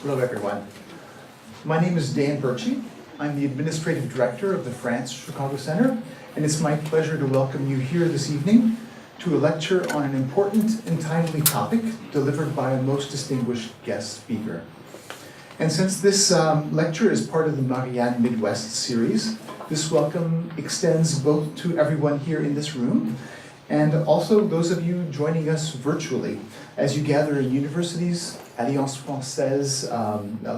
Hello everyone. My name is Dan Birchie. I'm the Administrative Director of the France Chicago Center, and it's my pleasure to welcome you here this evening to a lecture on an important and timely topic delivered by a most distinguished guest speaker. And since this lecture is part of the Marianne Midwest series, this welcome extends both to everyone here in this room and also those of you joining us virtually as you gather in universities, Alliance Française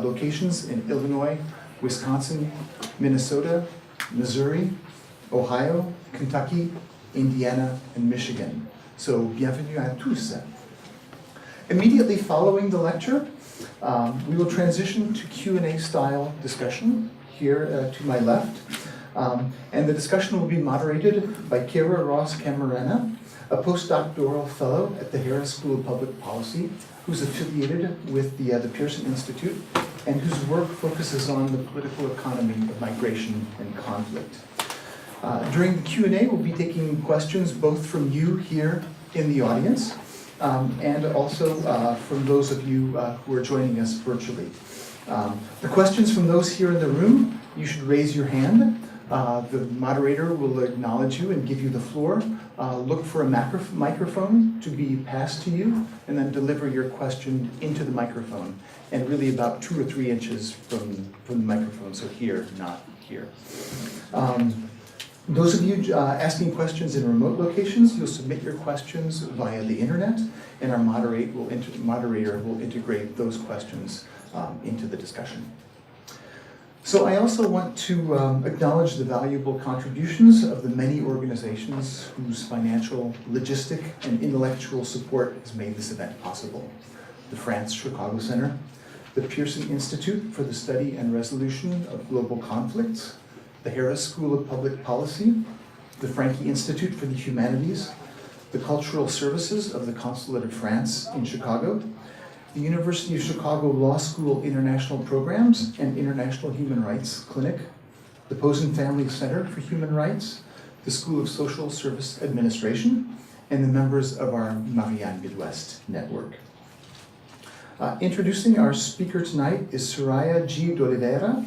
locations in Illinois, Wisconsin, Minnesota, Missouri, Ohio, Kentucky, Indiana, and Michigan. So, bienvenue à tous. Immediately following the lecture, we will transition to Q&A style discussion here to my left. And the discussion will be moderated by Kara Ross-Camarena, a postdoctoral fellow at the Harris School of Public Policy, who's affiliated with the Pearson Institute, and whose work focuses on the political economy of migration and conflict. During the Q&A, we'll be taking questions both from you here in the audience, and also from those of you who are joining us virtually. The questions from those here in the room, you should raise your hand. The moderator will acknowledge you and give you the floor. Look for a microphone to be passed to you, and then deliver your question into the microphone, and really about 2 or 3 inches from the microphone, so here, not here. Those of you asking questions in remote locations, you'll submit your questions via the internet, and our moderator will integrate those questions into the discussion. So I also want to acknowledge the valuable contributions of the many organizations whose financial, logistic, and intellectual support has made this event possible. The France Chicago Center, the Pearson Institute for the Study and Resolution of Global Conflicts, the Harris School of Public Policy, the Franke Institute for the Humanities, the Cultural Services of the Consulate of France in Chicago, the University of Chicago Law School International Programs and International Human Rights Clinic, the Posen Family Center for Human Rights, the School of Social Service Administration, and the members of our Marianne Midwest network. Introducing our speaker tonight is Soraya G. D'Oliveira,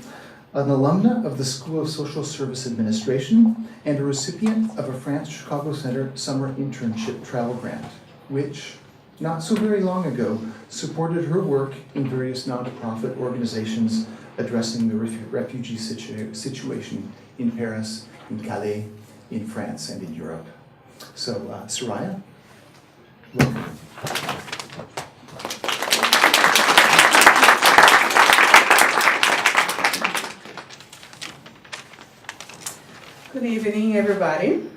an alumna of the School of Social Service Administration and a recipient of a France Chicago Center summer internship travel grant, which, not so very long ago, supported her work in various nonprofit organizations addressing the refugee situation in Paris, in Calais, in France, and in Europe. So, Soraya, welcome. Good evening, everybody.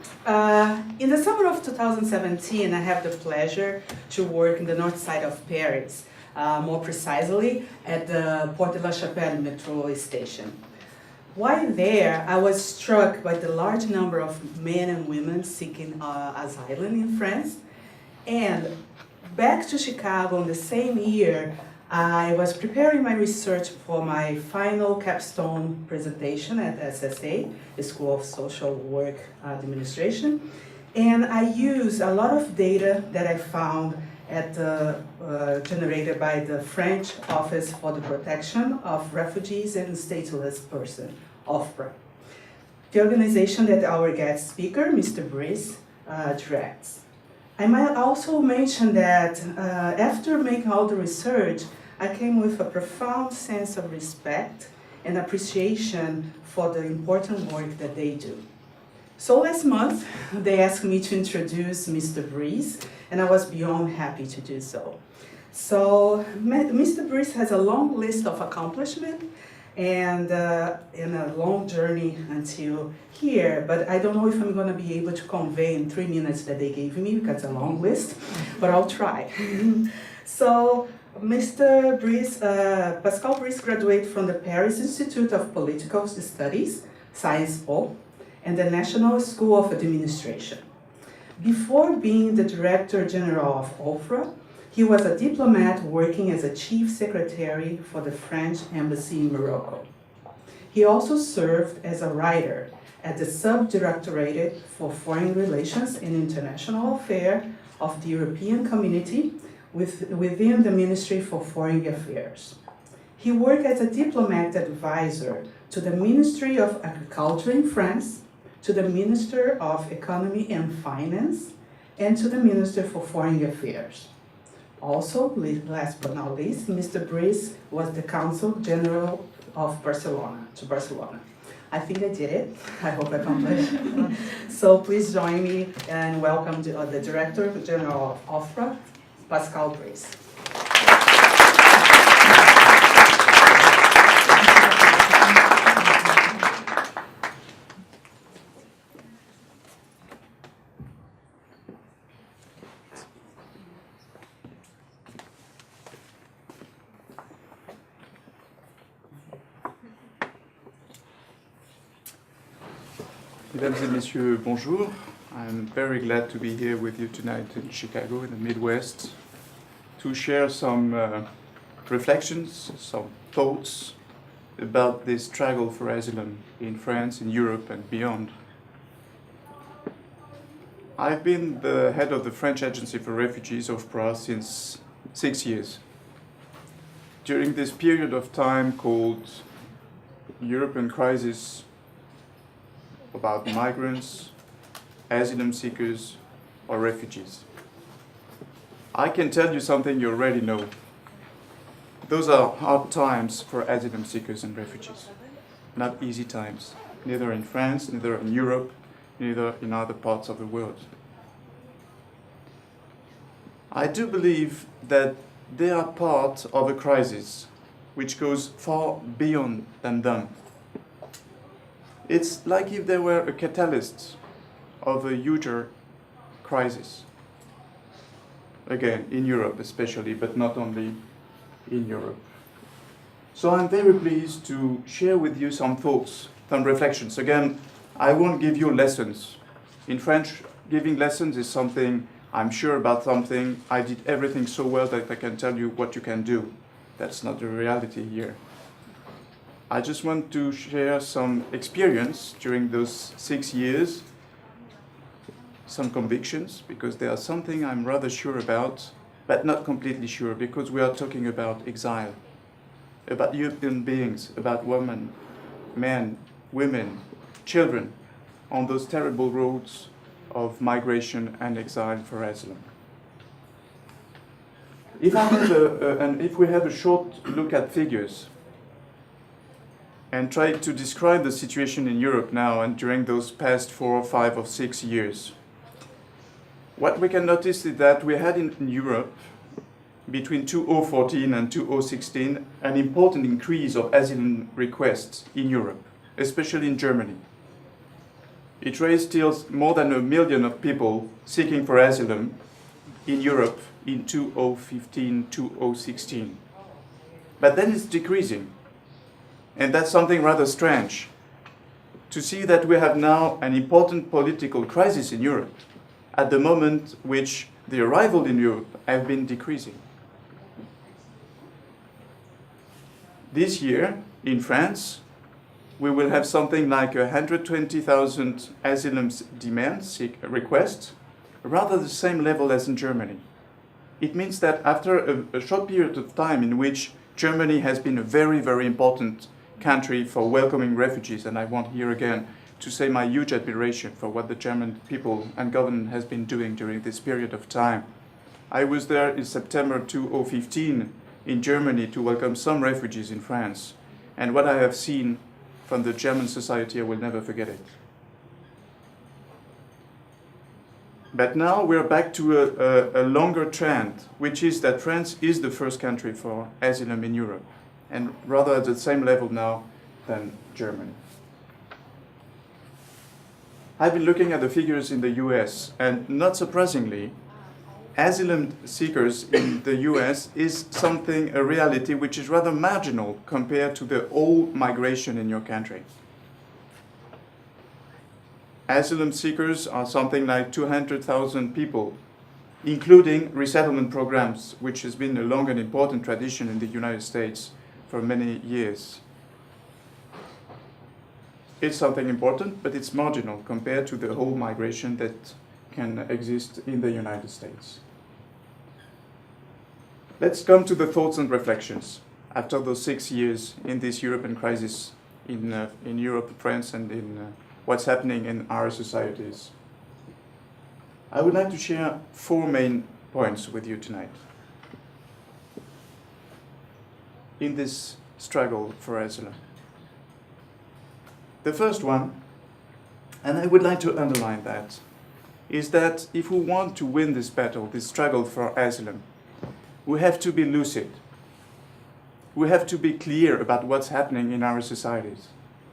In the summer of 2017, I have the pleasure to work in the north side of Paris, more precisely at the Porte de la Chapelle metro station. While there, I was struck by the large number of men and women seeking asylum in France. And back to Chicago in the same year, I was preparing my research for my final capstone presentation at SSA, the School of Social Work Administration, and I used a lot of data that I found generated by the French Office for the Protection of Refugees and Stateless Persons, OFPRA, the organization that our guest speaker, Mr. Brice, directs. I might also mention that after making all the research, I came with a profound sense of respect and appreciation for the important work that they do. So last month, they asked me to introduce Mr. Brice, and I was beyond happy to do so. So Mr. Brice has a long list of accomplishments and a long journey until here, but I don't know if I'm going to be able to convey in 3 minutes that they gave me, because it's a long list, but I'll try. So Mr. Brice, Pascal Brice graduated from the Paris Institute of Political Studies, Sciences Po, and the National School of Administration. Before being the Director General of OFPRA, he was a diplomat working as a chief secretary for the French Embassy in Morocco. He also served as a writer at the Subdirectorate for Foreign Relations and International Affairs of the European Community within the Ministry for Foreign Affairs. He worked as a diplomat advisor to the Ministry of Agriculture in France, to the Minister of Economy and Finance, and to the Minister for Foreign Affairs. Also, last but not least, Mr. Brice was the Consul General of Barcelona. I think I did it. I hope I accomplished. So please join me and welcome the Director General of OFPRA, Pascal Brice. Mesdames et messieurs, bonjour. I'm very glad to be here with you tonight in Chicago, in the Midwest, to share some reflections, some thoughts about this struggle for asylum in France, in Europe, and beyond. I've been the head of the French Agency for Refugees, OFPRA, since 6 years. During this period of time called European crisis, about migrants, asylum seekers, or refugees. I can tell you something you already know. Those are hard times for asylum seekers and refugees. Not easy times, neither in France, neither in Europe, neither in other parts of the world. I do believe that they are part of a crisis which goes far beyond them. It's like if they were a catalyst of a huger crisis. Again, in Europe especially, but not only in Europe. So I'm very pleased to share with you some thoughts, some reflections. Again, I won't give you lessons. In French, giving lessons is something, I'm sure about something, I did everything so well that I can tell you what you can do. That's not the reality here. I just want to share some experience during those 6 years, some convictions, because there are something I'm rather sure about, but not completely sure, because we are talking about exile, about human beings, about women, men, women, children, on those terrible roads of migration and exile for asylum. If we have a short look at figures, and try to describe the situation in Europe now and during those past 4 or 5 or 6 years. What we can notice is that we had in Europe, between 2014 and 2016, an important increase of asylum requests in Europe, especially in Germany. It raised still more than 1 million of people seeking for asylum in Europe in 2015, 2016. But then it's decreasing. And that's something rather strange, to see that we have now an important political crisis in Europe, at the moment which the arrival in Europe have been decreasing. This year, in France, we will have something like 120,000 asylum demands, requests, rather the same level as in Germany. It means that after a short period of time in which Germany has been a very, very important country for welcoming refugees, and I want here again to say my huge admiration for what the German people and government has been doing during this period of time. I was there in September 2015 in Germany to welcome some refugees in France, and what I have seen from the German society, I will never forget it. But now we're back to a longer trend, which is that France is the first country for asylum in Europe, and rather at the same level now than Germany. I've been looking at the figures in the US, and not surprisingly, asylum seekers in the US is a reality which is rather marginal compared to the whole migration in your country. Asylum seekers are something like 200,000 people, including resettlement programs, which has been a long and important tradition in the United States for many years. It's something important, but it's marginal compared to the whole migration that can exist in the United States. Let's come to the thoughts and reflections. after those 6 years in this European crisis in Europe, France, and in what's happening in our societies. I would like to share 4 main points with you tonight in this struggle for asylum. The first one, and I would like to underline that, is that if we want to win this battle, this struggle for asylum, we have to be lucid. We have to be clear about what's happening in our societies.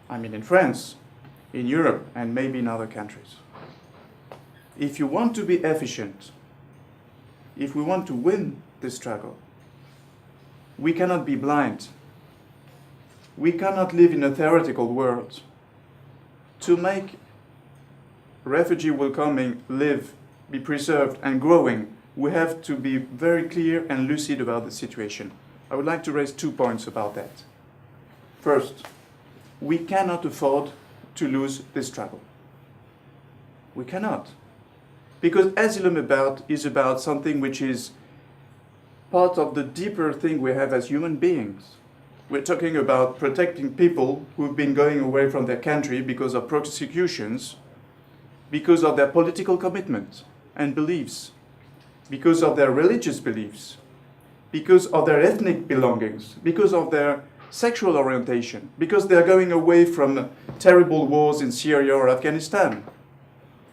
I mean, in France, in Europe, and maybe in other countries. If you want to be efficient, if we want to win this struggle, we cannot be blind. We cannot live in a theoretical world. To make refugee welcoming live, be preserved and growing, we have to be very clear and lucid about the situation. I would like to raise 2 points about that. First, we cannot afford to lose this struggle. We cannot. Because asylum is about something which is part of the deeper thing we have as human beings. We're talking about protecting people who've been going away from their country because of persecutions, because of their political commitment and beliefs, because of their religious beliefs, because of their ethnic belongings, because of their sexual orientation, because they're going away from terrible wars in Syria or Afghanistan.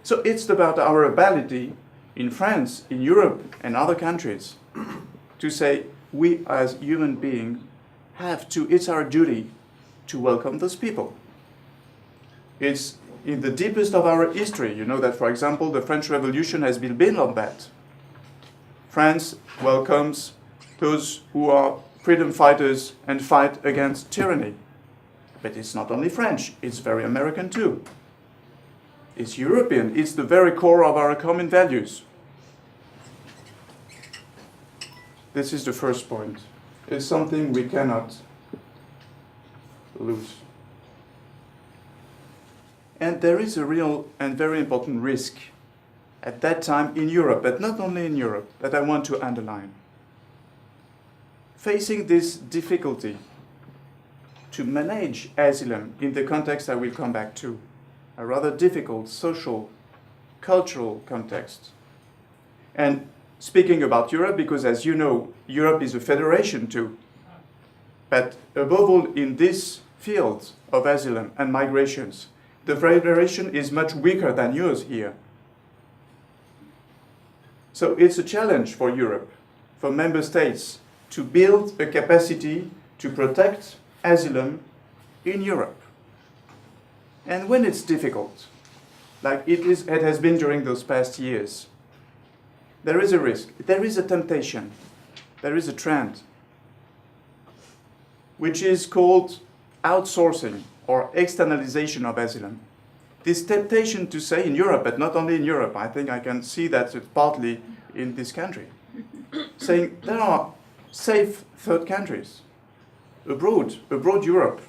So it's about our ability in France, in Europe, and other countries to say we as human beings it's our duty to welcome those people. It's in the deepest of our history. You know that, for example, the French Revolution has been built on that. France welcomes those who are freedom fighters and fight against tyranny. But it's not only French, it's very American too. It's European, it's the very core of our common values. This is the first point. It's something we cannot lose. And there is a real and very important risk at that time in Europe, but not only in Europe, that I want to underline. Facing this difficulty to manage asylum in the context I will come back to, a rather difficult social, cultural context. And speaking about Europe, because as you know, Europe is a federation too. But above all, in this field of asylum and migrations, the federation is much weaker than yours here. So it's a challenge for Europe, for member states, to build a capacity to protect asylum in Europe. And when it's difficult, like it has been during those past years, there is a risk, there is a temptation, there is a trend, which is called outsourcing or externalization of asylum. This temptation to say in Europe, but not only in Europe, I think I can see that it's partly in this country, saying there are safe third countries, abroad Europe,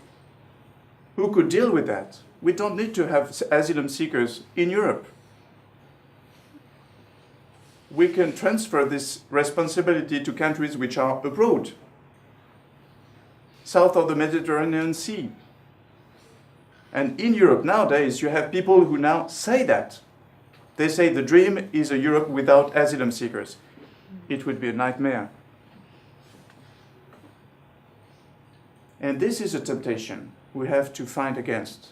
who could deal with that. We don't need to have asylum seekers in Europe. We can transfer this responsibility to countries which are abroad, south of the Mediterranean Sea. And in Europe nowadays, you have people who now say that. They say the dream is a Europe without asylum seekers. It would be a nightmare. And this is a temptation we have to fight against.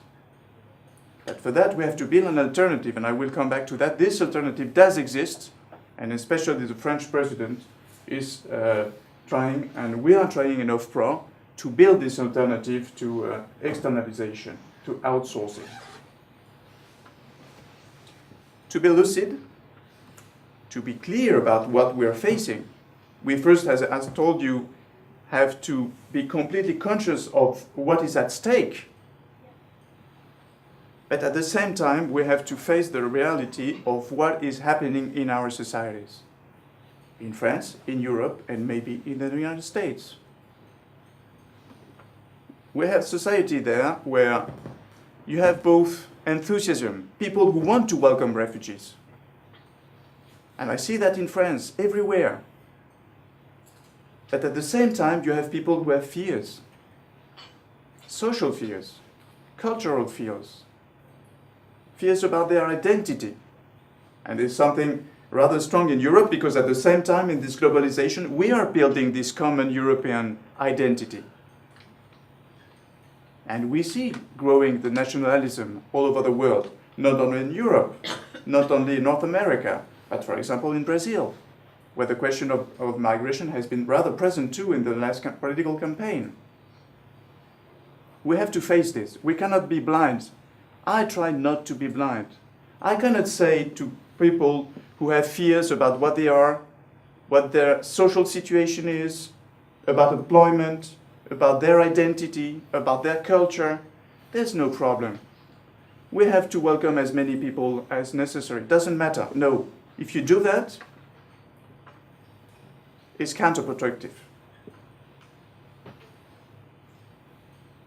But for that, we have to build an alternative, and I will come back to that. This alternative does exist, and especially the French president is trying, and we are trying in OFPRA, to build this alternative to externalization, to outsourcing. To be lucid, to be clear about what we are facing, we first, as I told you, have to be completely conscious of what is at stake. But at the same time, we have to face the reality of what is happening in our societies. In France, in Europe, and maybe in the United States. We have society there where you have both enthusiasm, people who want to welcome refugees. And I see that in France, everywhere. But at the same time, you have people who have fears. Social fears, cultural fears, fears about their identity. And there's something rather strong in Europe because at the same time in this globalization, we are building this common European identity. And we see growing the nationalism all over the world, not only in Europe, not only in North America, but for example in Brazil, where the question of migration has been rather present too in the last political campaign. We have to face this. We cannot be blind. I try not to be blind. I cannot say to people who have fears about what they are, what their social situation is, about employment, about their identity, about their culture, there's no problem. We have to welcome as many people as necessary. Doesn't matter. No. If you do that, it's counterproductive.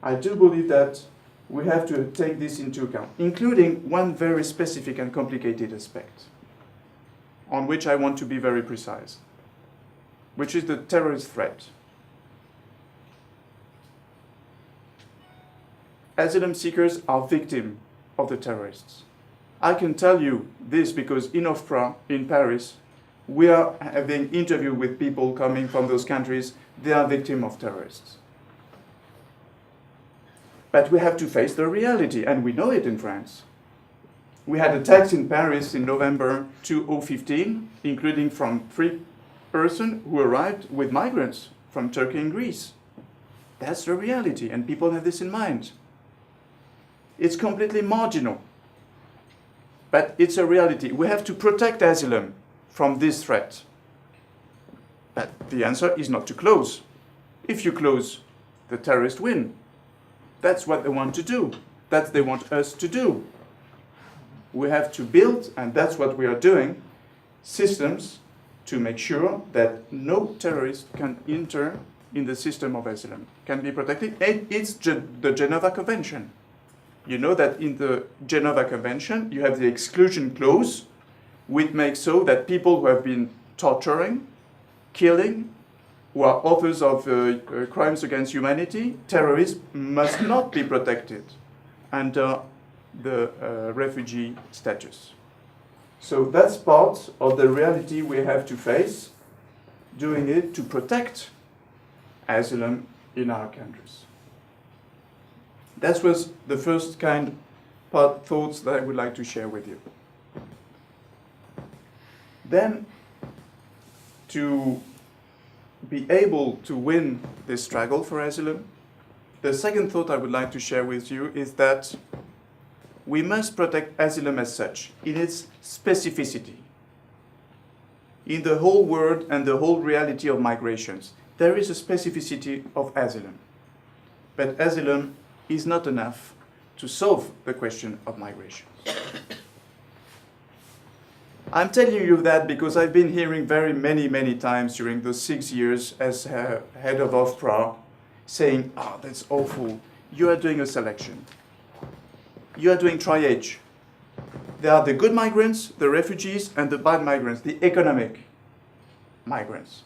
I do believe that we have to take this into account, including one very specific and complicated aspect, on which I want to be very precise, which is the terrorist threat. Asylum seekers are victims of the terrorists. I can tell you this because in OFPRA, in Paris, we are having interviews with people coming from those countries. They are victims of terrorists. But we have to face the reality, and we know it in France. We had attacks in Paris in November 2015, including from 3 persons who arrived with migrants from Turkey and Greece. That's the reality, and people have this in mind. It's completely marginal, but it's a reality. We have to protect asylum from this threat. But the answer is not to close. If you close, the terrorists win. That's what they want to do. That's what they want us to do. We have to build, and that's what we are doing, systems to make sure that no terrorist can enter in the system of asylum, can be protected. And it's the Geneva Convention. You know that in the Geneva Convention, you have the exclusion clause, which makes so that people who have been torturing, killing, who are authors of crimes against humanity, terrorists, must not be protected under the refugee status. So that's part of the reality we have to face, doing it to protect asylum in our countries. That was the first thoughts that I would like to share with you. Then, to be able to win this struggle for asylum, the second thought I would like to share with you is that we must protect asylum as such, in its specificity. In the whole world and the whole reality of migrations, there is a specificity of asylum. But asylum is not enough to solve the question of migration. I'm telling you that because I've been hearing many times during those 6 years as head of OFPRA saying, "Oh, that's awful. You are doing a selection. You are doing triage. There are the good migrants, the refugees, and the bad migrants, the economic migrants."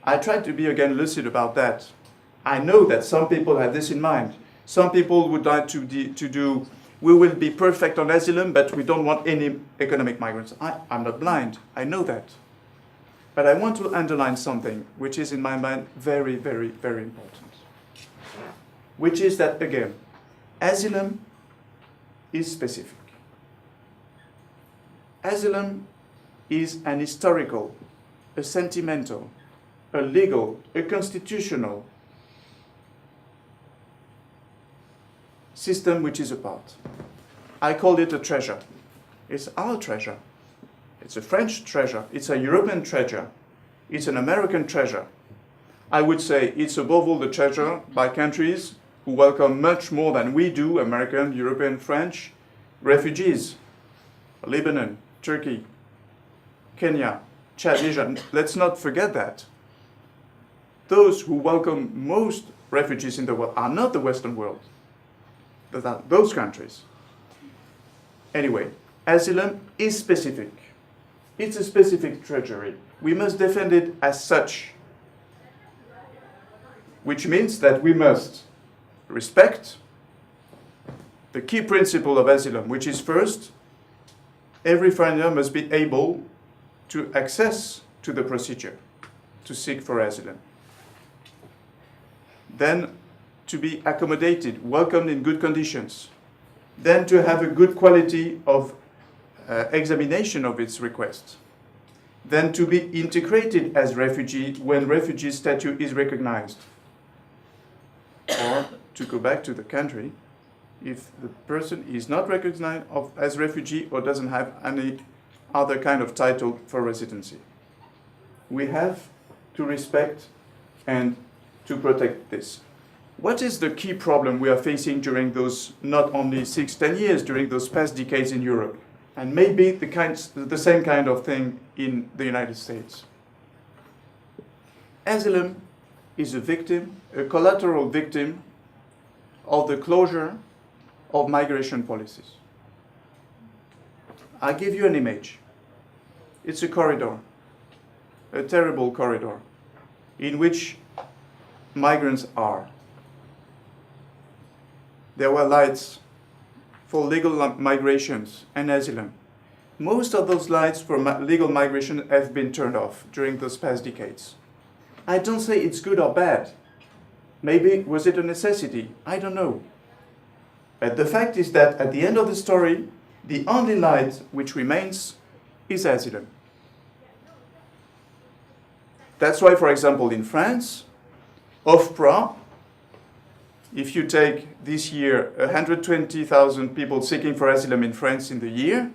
I try to be again lucid about that. I know that some people have this in mind. Some people would like to do, we will be perfect on asylum, but we don't want any economic migrants. I'm not blind. I know that. But I want to underline something which is in my mind very important. Which is that, again, asylum is specific. Asylum is an historical, a sentimental, a legal, a constitutional system which is apart. I call it a treasure. It's our treasure. It's a French treasure. It's a European treasure. It's an American treasure. I would say it's above all the treasure by countries who welcome much more than we do, American, European, French, refugees. Lebanon, Turkey, Kenya, Chad, Niger. Let's not forget that. Those who welcome most refugees in the world are not the Western world. Those countries. Anyway, asylum is specific. It's a specific treasury. We must defend it as such, which means that we must respect the key principle of asylum, which is first, every foreigner must be able to access to the procedure to seek for asylum. Then to be accommodated, welcomed in good conditions. Then to have a good quality of examination of its request. Then to be integrated as refugee when refugee status is recognized. Or to go back to the country if the person is not recognized as refugee or doesn't have any other kind of title for residency. We have to respect and to protect this. What is the key problem we are facing during those not only 6-10 years, during those past decades in Europe? And maybe the same kind of thing in the United States. Asylum is a victim, a collateral victim of the closure of migration policies. I'll give you an image. It's a corridor, a terrible corridor, in which migrants are. There were lights for legal migrations and asylum. Most of those lights for legal migration have been turned off during those past decades. I don't say it's good or bad. Maybe was it a necessity? I don't know. But the fact is that at the end of the story, the only light which remains is asylum. That's why, for example, in France, OFPRA, if you take this year 120,000 people seeking for asylum in France in the year,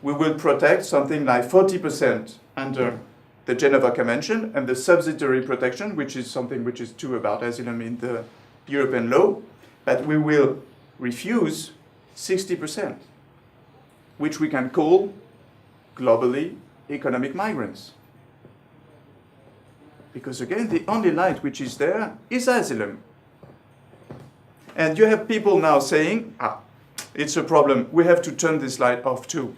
we will protect something like 40% under the Geneva Convention and the subsidiary protection, which is something which is true about asylum in the European law, but we will refuse 60%, which we can call globally economic migrants. Because again, the only light which is there is asylum. And you have people now saying, it's a problem, we have to turn this light off too.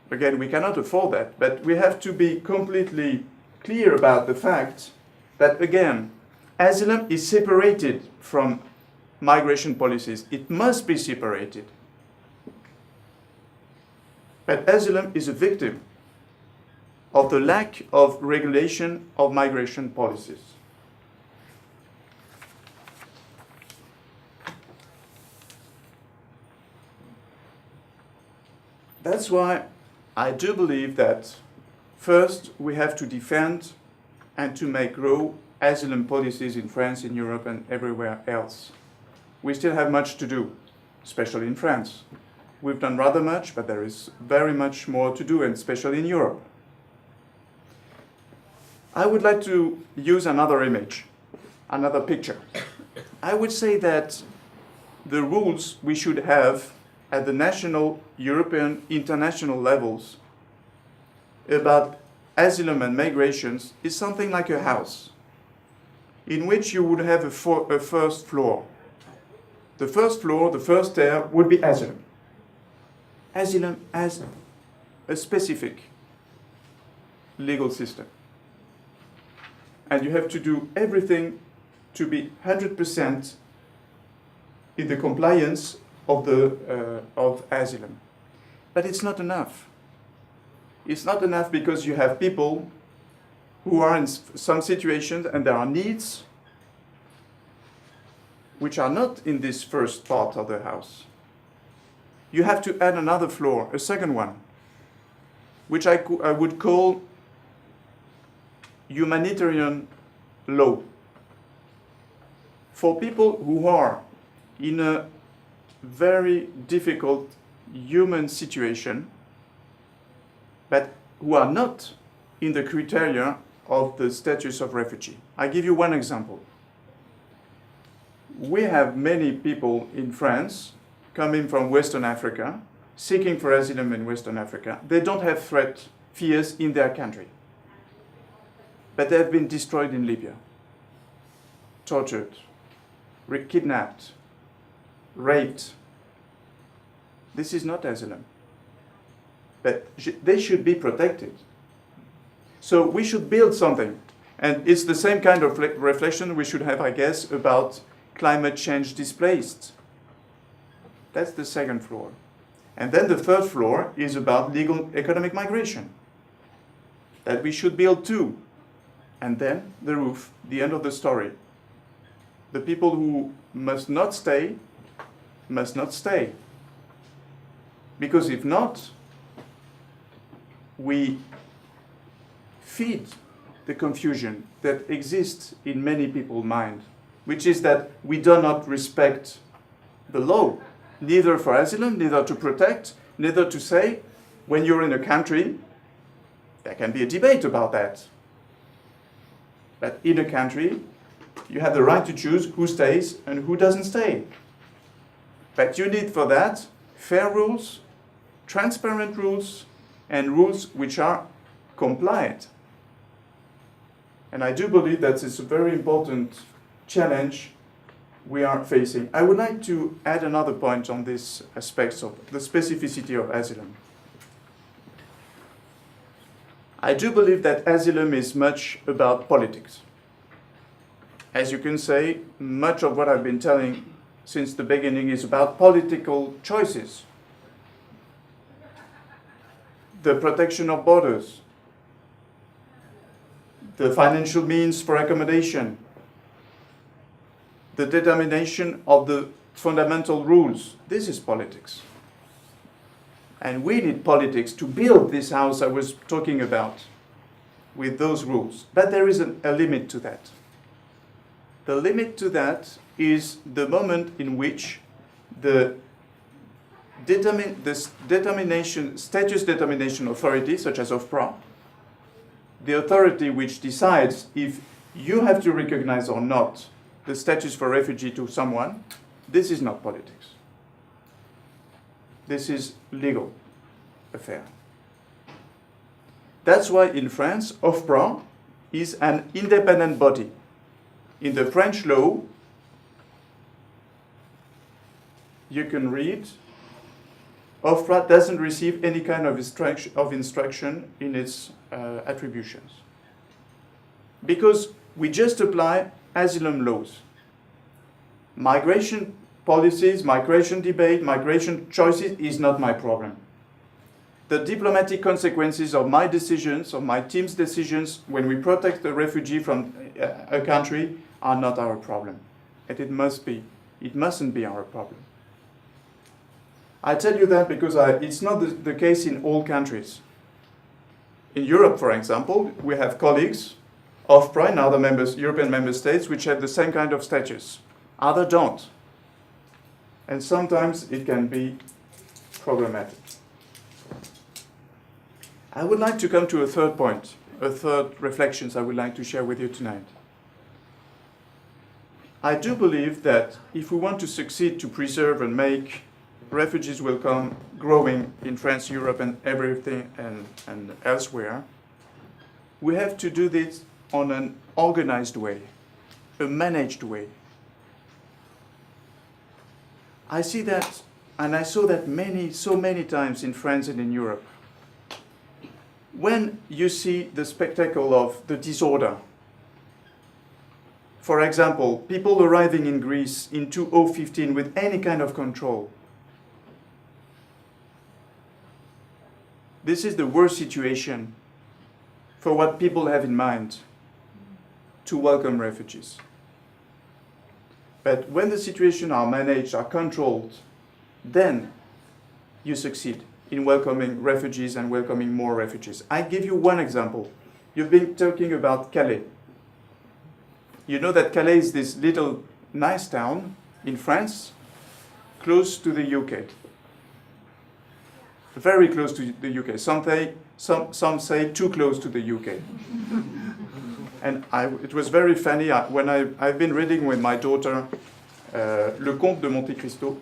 Again, we cannot afford that, but we have to be completely clear about the fact that, again, asylum is separated from migration policies. It must be separated. But asylum is a victim of the lack of regulation of migration policies. That's why I do believe that first we have to defend and to make grow asylum policies in France, in Europe and everywhere else. We still have much to do, especially in France. We've done rather much, but there is very much more to do, and especially in Europe. I would like to use another image, another picture. I would say that the rules we should have at the national, European, international levels about asylum and migrations is something like a house in which you would have a first floor. The first floor, the first tier would be asylum. Asylum has a specific legal system. And you have to do everything to be 100% in the compliance of asylum. But it's not enough. It's not enough because you have people who are in some situations and there are needs which are not in this first part of the house. You have to add another floor, a second one, which I would call humanitarian law. For people who are in a very difficult human situation, but who are not in the criteria of the status of refugee. I give you one example. We have many people in France coming from Western Africa, seeking for asylum in Western Africa. They don't have fears in their country, but they have been destroyed in Libya, tortured, kidnapped, raped. This is not asylum. but they should be protected. So we should build something. And it's the same kind of reflection we should have, I guess, about climate change displaced. That's the second floor. And then the third floor is about legal economic migration, that we should build too. And then the roof, the end of the story. The people who must not stay, must not stay. Because if not, we feed the confusion that exists in many people's mind, which is that we do not respect the law, neither for asylum, neither to protect, neither to say, when you're in a country, there can be a debate about that. But in a country, you have the right to choose who stays and who doesn't stay. But you need for that fair rules, transparent rules, and rules which are compliant. And I do believe that it's a very important challenge we are facing. I would like to add another point on this aspect of the specificity of asylum. I do believe that asylum is much about politics. As you can say, much of what I've been telling since the beginning is about political choices. The protection of borders, the financial means for accommodation, the determination of the fundamental rules. This is politics. And we need politics to build this house I was talking about with those rules. But there is a limit to that. The limit to that is the moment in which the status determination authority, such as OFPRA, the authority which decides if you have to recognize or not the status for refugee to someone, this is not politics. This is legal affair. That's why in France, OFPRA is an independent body. In the French law, you can read, OFPRA doesn't receive any kind of instruction in its attributions. Because we just apply asylum laws. Migration policies, migration debate, migration choices is not my problem. The diplomatic consequences of my decisions, of my team's decisions, when we protect a refugee from a country, are not our problem. And it mustn't be our problem. I tell you that because it's not the case in all countries. In Europe, for example, we have colleagues of OFPRA and other European member states which have the same kind of status. Others don't. And sometimes it can be problematic. I would like to come to a third point, a third reflection I would like to share with you tonight. I do believe that if we want to succeed to preserve and make refugees welcome growing in France, Europe, and everything and elsewhere, we have to do this on an organized way, a managed way. I see that, and I saw that so many times in France and in Europe. When you see the spectacle of the disorder, for example, people arriving in Greece in 2015 with any kind of control, this is the worst situation for what people have in mind to welcome refugees. But when the situations are managed, are controlled, then you succeed in welcoming refugees and welcoming more refugees. I give you one example. You've been talking about Calais. You know that Calais is this little nice town in France, close to the UK. Very close to the UK. Some say too close to the UK. And it was very funny when I've been reading with my daughter Le Comte de Monte Cristo.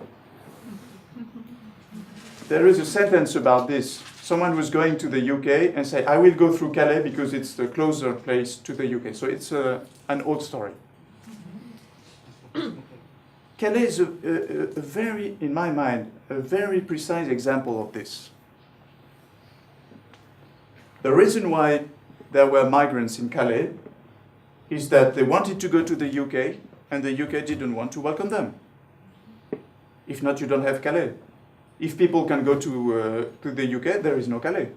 There is a sentence about this. Someone was going to the UK and say, I will go through Calais because it's the closer place to the UK. So it's an old story. Calais is a very, in my mind, a very precise example of this. The reason why there were migrants in Calais is that they wanted to go to the UK and the UK didn't want to welcome them. If not, you don't have Calais. If people can go to the UK, there is no Calais.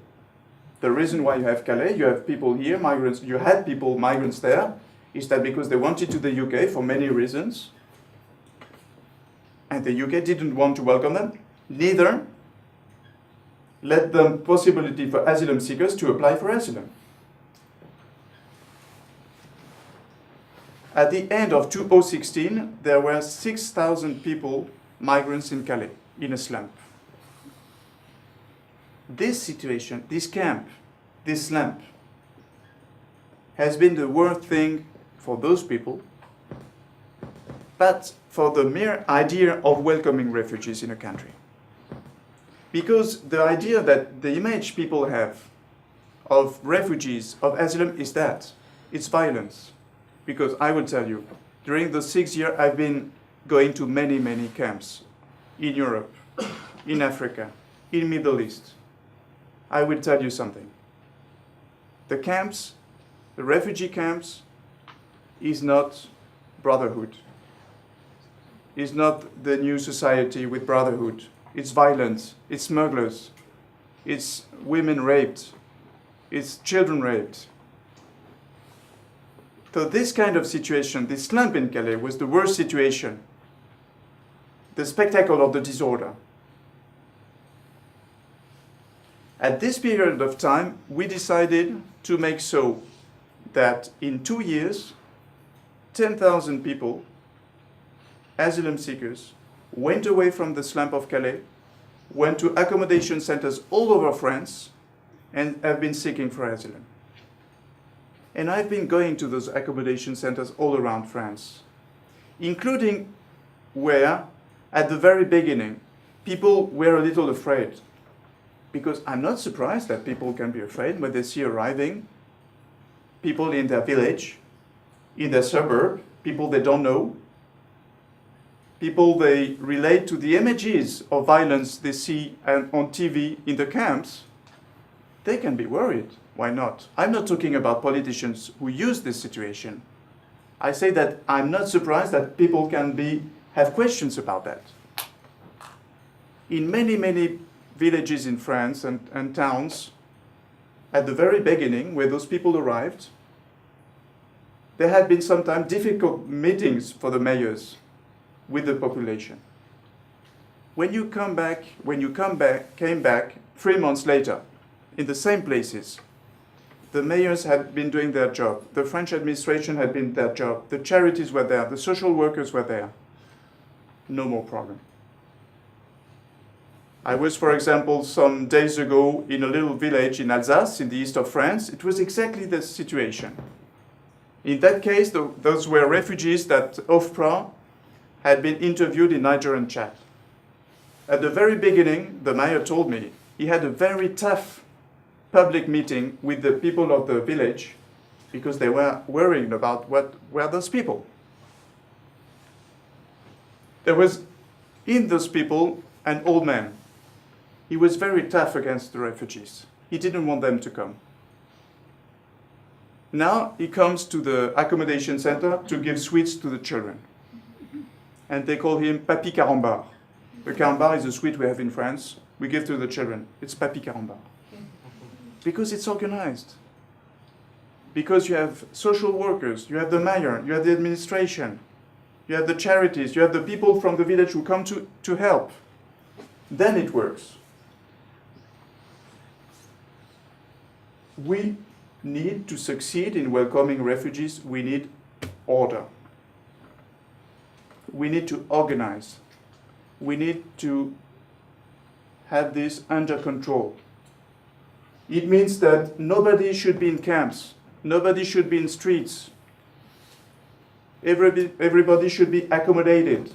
The reason why you have Calais, you have people here, migrants, you had people, migrants there, is that because they wanted to the UK for many reasons, and the UK didn't want to welcome them, neither let them possibility for asylum seekers to apply for asylum. At the end of 2016, there were 6,000 people, migrants in Calais, in a slump. This situation, this camp, this slump, has been the worst thing for those people, but for the mere idea of welcoming refugees in a country. Because the idea that the image people have of refugees, of asylum, is that it's violence. Because I will tell you, during the 6 years I've been going to many, many camps in Europe, in Africa, in Middle East. I will tell you something. The camps, the refugee camps, is not brotherhood. Is not the new society with brotherhood. It's violence, it's smugglers, it's women raped, it's children raped. So this kind of situation, this slump in Calais was the worst situation, the spectacle of the disorder. At this period of time, we decided to make so that in 2 years, 10,000 people, asylum seekers, went away from the slump of Calais, went to accommodation centers all over France, and have been seeking for asylum. And I've been going to those accommodation centers all around France, including where, at the very beginning, people were a little afraid. Because I'm not surprised that people can be afraid when they see arriving people in their village, in their suburb, people they don't know, people they relate to the images of violence they see on TV in the camps. They can be worried. Why not? I'm not talking about politicians who use this situation. I say that I'm not surprised that people can have questions about that. In many, many villages in France and towns, at the very beginning, where those people arrived, there had been sometimes difficult meetings for the mayors with the population. When you came back 3 months later, in the same places, the mayors had been doing their job, the French administration had been their job, the charities were there, the social workers were there. No more problem. I was, for example, some days ago in a little village in Alsace, in the east of France. It was exactly the situation. In that case, those were refugees that OFPRA had been interviewed in Niger and Chad. At the very beginning, the mayor told me he had a very tough public meeting with the people of the village because they were worrying about what were those people. There was in those people an old man. He was very tough against the refugees. He didn't want them to come. Now he comes to the accommodation center to give sweets to the children. And they call him Papy Carambar. The carambar is a sweet we have in France. We give to the children. It's Papy Carambar. Because it's organized. Because you have social workers, you have the mayor, you have the administration, you have the charities, you have the people from the village who come to help. Then it works. We need to succeed in welcoming refugees. We need order. We need to organize. We need to have this under control. It means that nobody should be in camps. Nobody should be in streets. Everybody should be accommodated.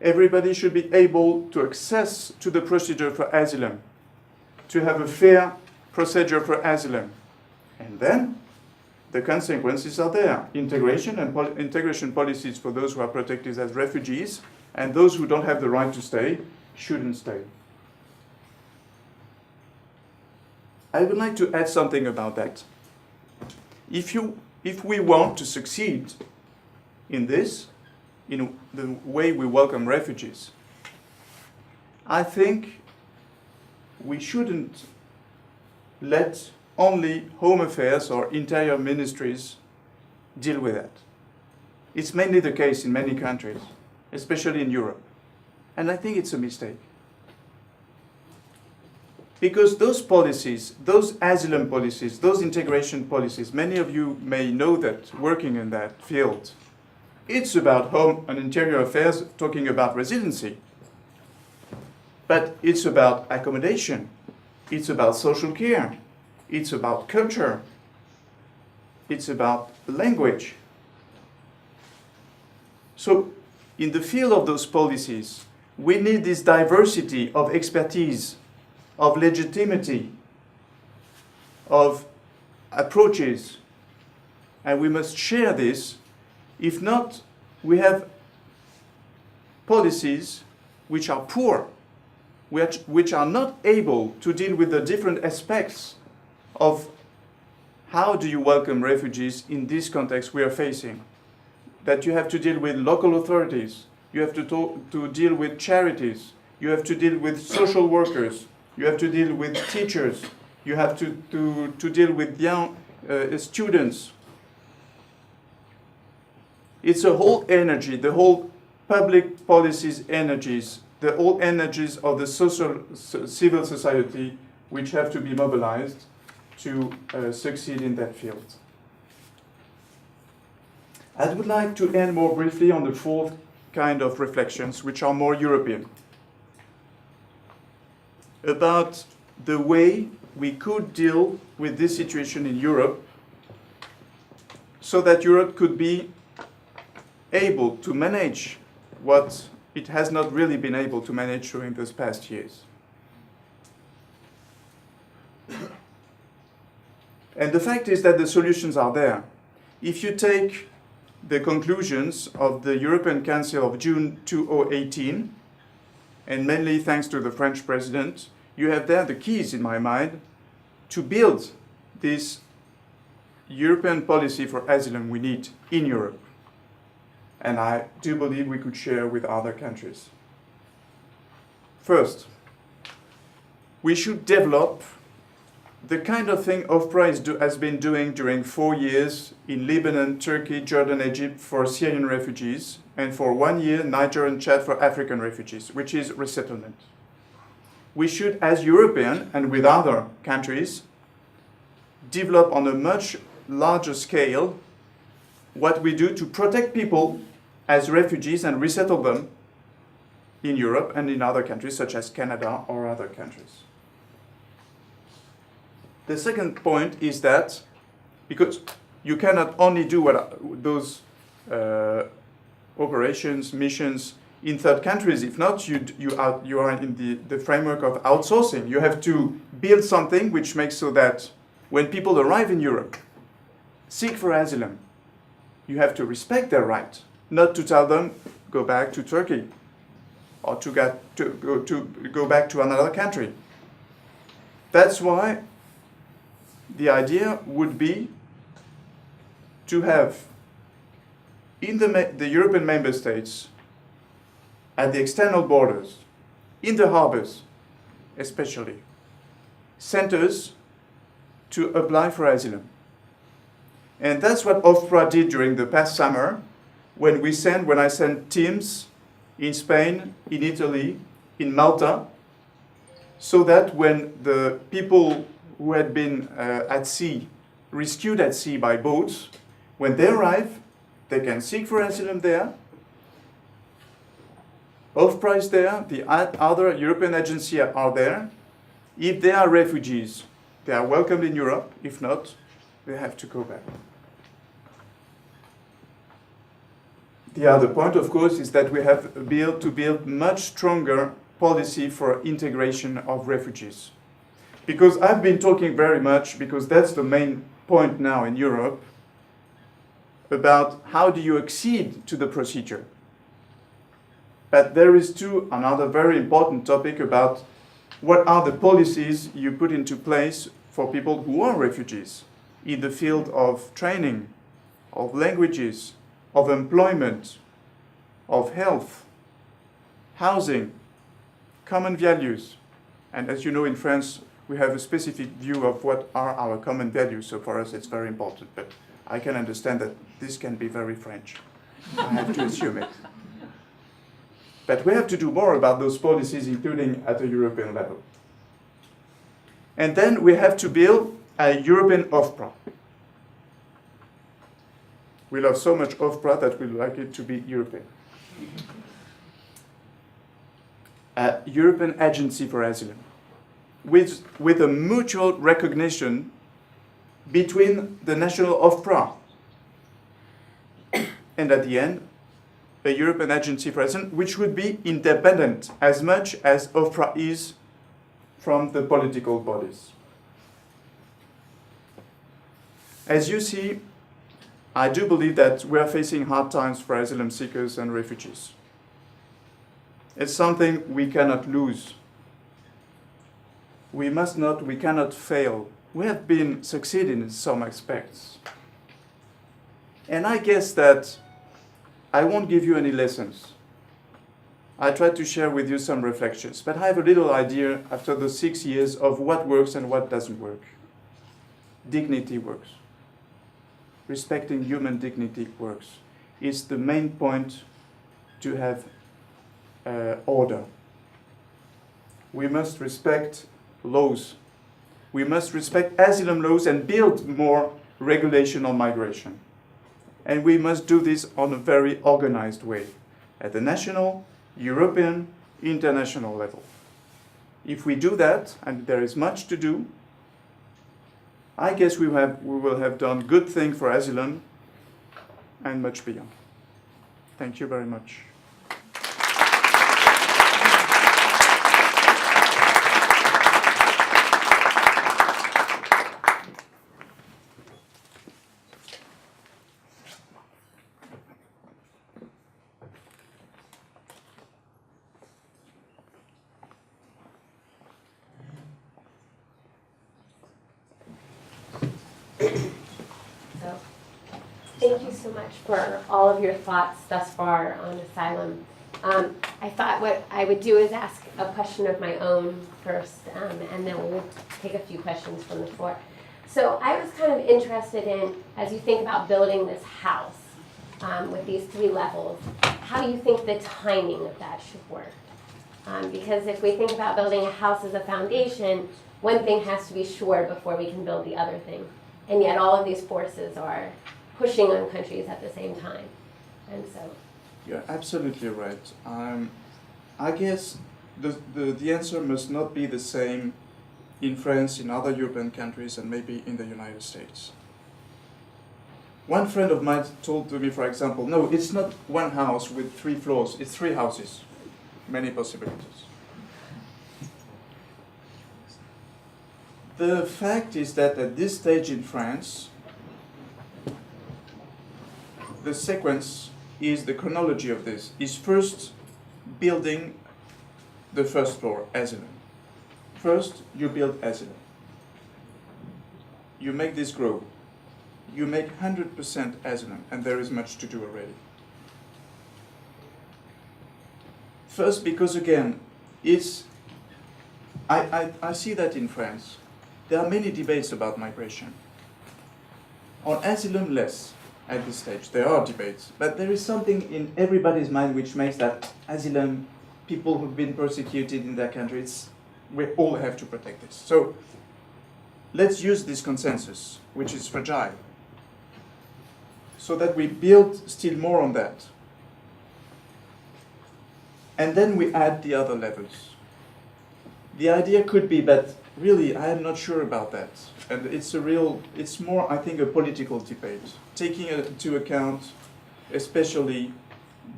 Everybody should be able to access to the procedure for asylum, to have a fair procedure for asylum. And then the consequences are there. Integration and integration policies for those who are protected as refugees, and those who don't have the right to stay shouldn't stay. I would like to add something about that. If we want to succeed in this, in the way we welcome refugees, I think we shouldn't let only Home Affairs or Interior Ministries deal with that. It's mainly the case in many countries, especially in Europe. And I think it's a mistake. Because those policies, those asylum policies, those integration policies, many of you may know that working in that field, it's about Home and Interior Affairs talking about residency. But it's about accommodation, it's about social care, it's about culture, it's about language. So in the field of those policies, we need this diversity of expertise, of legitimacy, of approaches, and we must share this. If not, we have policies which are poor, which are not able to deal with the different aspects of how do you welcome refugees in this context we are facing. That you have to deal with local authorities, you have to deal with charities, you have to deal with social workers, you have to deal with teachers, you have to deal with young students. It's a whole energy, the whole public policies energies, the whole energies of the civil society which have to be mobilized to succeed in that field. I would like to end more briefly on the fourth kind of reflections, which are more European, about the way we could deal with this situation in Europe so that Europe could be able to manage what it has not really been able to manage during those past years. And the fact is that the solutions are there. If you take the conclusions of the European Council of June 2018, and mainly thanks to the French president, you have there the keys, in my mind, to build this European policy for asylum we need in Europe. And I do believe we could share with other countries. First, we should develop the kind of thing OFPRA has been doing during 4 years in Lebanon, Turkey, Jordan, Egypt for Syrian refugees, and for 1 year Niger and Chad for African refugees, which is resettlement. We should, as European and with other countries, develop on a much larger scale what we do to protect people as refugees and resettle them in Europe and in other countries such as Canada or other countries. The second point is that, because you cannot only do those operations, missions in third countries, if not, you are in the framework of outsourcing. You have to build something which makes so that when people arrive in Europe, seek for asylum, you have to respect their right, not to tell them, go back to Turkey, or to go back to another country. That's why the idea would be to have in the European member states, at the external borders, in the harbors especially, centers to apply for asylum. And that's what OFPRA did during the past summer when I sent teams in Spain, in Italy, in Malta, so that when the people who had been at sea, rescued at sea by boats, when they arrive, they can seek for asylum there. OFPRA is there, the other European agencies are there. If they are refugees, they are welcomed in Europe. If not, they have to go back. The other point, of course, is that we have to build much stronger policy for integration of refugees. Because I've been talking very much, because that's the main point now in Europe, about how do you accede to the procedure. But there is too another very important topic about what are the policies you put into place for people who are refugees in the field of training, of languages, of employment, of health, housing, common values. And as you know, in France, we have a specific view of what are our common values, so for us it's very important, but I can understand that this can be very French. I have to assume it. But we have to do more about those policies, including at a European level. And then we have to build a European OFPRA. We love so much OFPRA that we like it to be European. A European Agency for Asylum, with a mutual recognition between the national OFPRA and at the end, a European Agency for Asylum, which would be independent as much as OFPRA is from the political bodies. As you see, I do believe that we are facing hard times for asylum seekers and refugees. It's something we cannot lose. We cannot fail. We have been succeeding in some aspects. And I guess that I won't give you any lessons. I try to share with you some reflections, but I have a little idea after the 6 years of what works and what doesn't work. Dignity works. Respecting human dignity works. It's the main point to have order. We must respect laws. We must respect asylum laws and build more regulation on migration. And we must do this on a very organized way, at the national, European, international level. If we do that, and there is much to do, I guess we will have done good thing for asylum and much beyond. Thank you very much. Thank you so much for all of your thoughts thus far on asylum. I thought what I would do is ask a question of my own first, and then we would take a few questions from the floor. So I was kind of interested in, as you think about building this house with these 3 levels, how you think the timing of that should work. Because if we think about building a house as a foundation, one thing has to be sure before we can build the other thing. And yet all of these forces are pushing on countries at the same time. And so... You're absolutely right. I guess the answer must not be the same in France, in other European countries, and maybe in the United States. One friend of mine told to me, for example, no, it's not one house with 3 floors, it's 3 houses. Many possibilities. The fact is that at this stage in France, the sequence is, the chronology of this is first building the first floor, asylum. First, you build asylum. You make this grow. You make 100% asylum, and there is much to do already. First, because again, I see that in France. There are many debates about migration. On asylum, less at this stage. There are debates, but there is something in everybody's mind which makes that asylum, people who've been persecuted in their countries, we all have to protect this. So let's use this consensus, which is fragile, so that we build still more on that. And then we add the other levels. The idea could be, but really I am not sure about that. And it's more, I think, a political debate, taking into account especially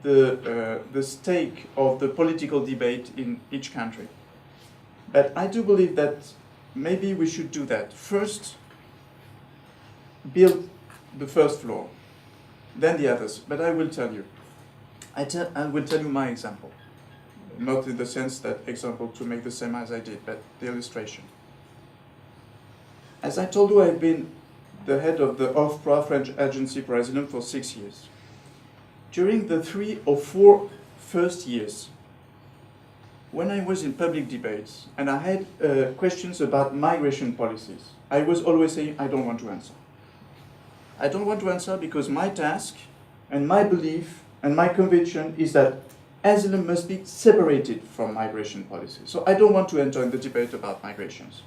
the stake of the political debate in each country. But I do believe that maybe we should do that. First, build the first floor, then the others. But I will tell you. I will tell you my example. Not in the sense that example to make the same as I did, but the illustration. As I told you, I've been the head of the OFPRA, French Agency for Asylum, for 6 years. During the 3 or 4 first years, when I was in public debates and I had questions about migration policies, I was always saying, I don't want to answer. I don't want to answer because my task and my belief and my conviction is that asylum must be separated from migration policy. So I don't want to enter in the debate about migrations.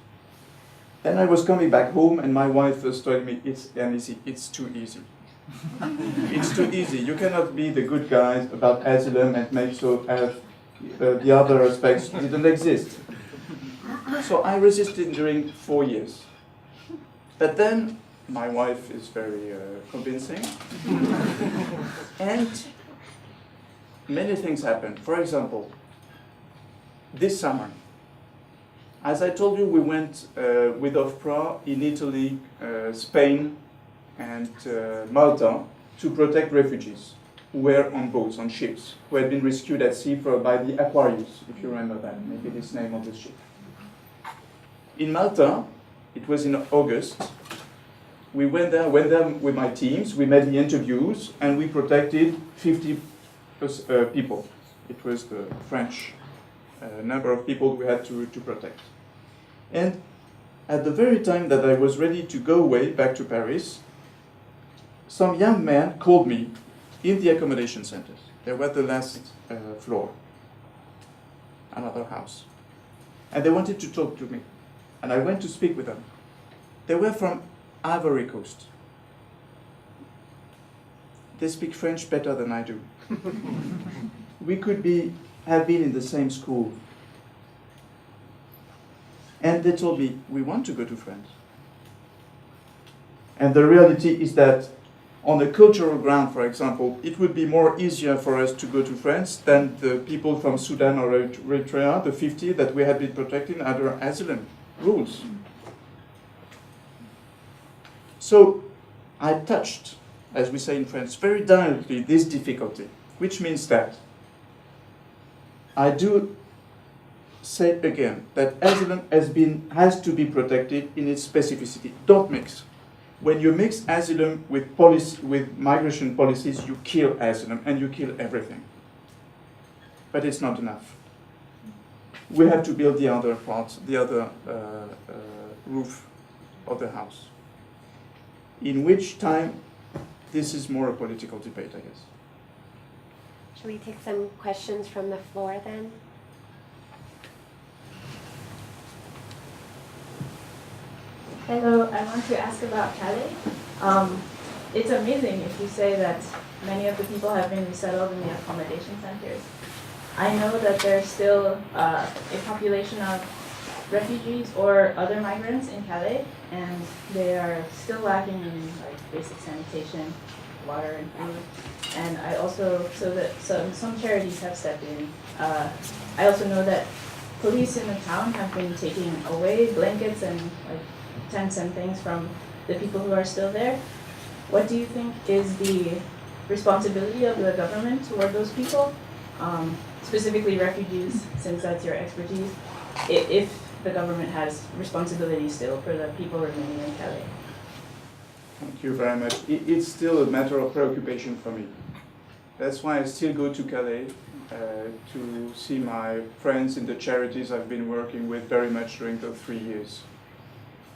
Then I was coming back home and my wife was telling me, it's too easy. It's too easy. You cannot be the good guys about asylum and make so the other aspects didn't exist. So I resisted during 4 years. But then my wife is very convincing. And many things happened. For example, this summer, as I told you, we went with OFPRA in Italy, Spain, and Malta to protect refugees who were on boats, on ships, who had been rescued at sea by the Aquarius, if you remember that, maybe this name of the ship. In Malta, it was in August, we went there with my teams, we made the interviews, and we protected 50 people. It was the French number of people we had to protect. And at the very time that I was ready to go away back to Paris, some young men called me in the accommodation centers. They were at the last floor, another house. And they wanted to talk to me. And I went to speak with them. They were from Ivory Coast. They speak French better than I do. We could have been in the same school. And they told me, we want to go to France. And the reality is that on the cultural ground, for example, it would be more easier for us to go to France than the people from Sudan or Eritrea, the 50 that we had been protecting under asylum rules. So I touched, as we say in France, very directly this difficulty, which means that I do say again that asylum has to be protected in its specificity. Don't mix. When you mix asylum with migration policies, you kill asylum and you kill everything. But it's not enough. We have to build the other parts, the other roof of the house. In which time, this is more a political debate, I guess. Shall we take some questions from the floor then? Hello, I want to ask about Calais. It's amazing if you say that many of the people have been resettled in the accommodation centers. I know that there's still a population of refugees or other migrants in Calais, and they are still lacking in like basic sanitation, water, and food. And I also some charities have stepped in. I also know that police in the town have been taking away blankets and like tents and things from the people who are still there. What do you think is the responsibility of the government toward those people, specifically refugees, since that's your expertise, if the government has responsibility still for the people remaining in Calais? Thank you very much. It's still a matter of preoccupation for me. That's why I still go to Calais to see my friends in the charities I've been working with very much during the 3 years.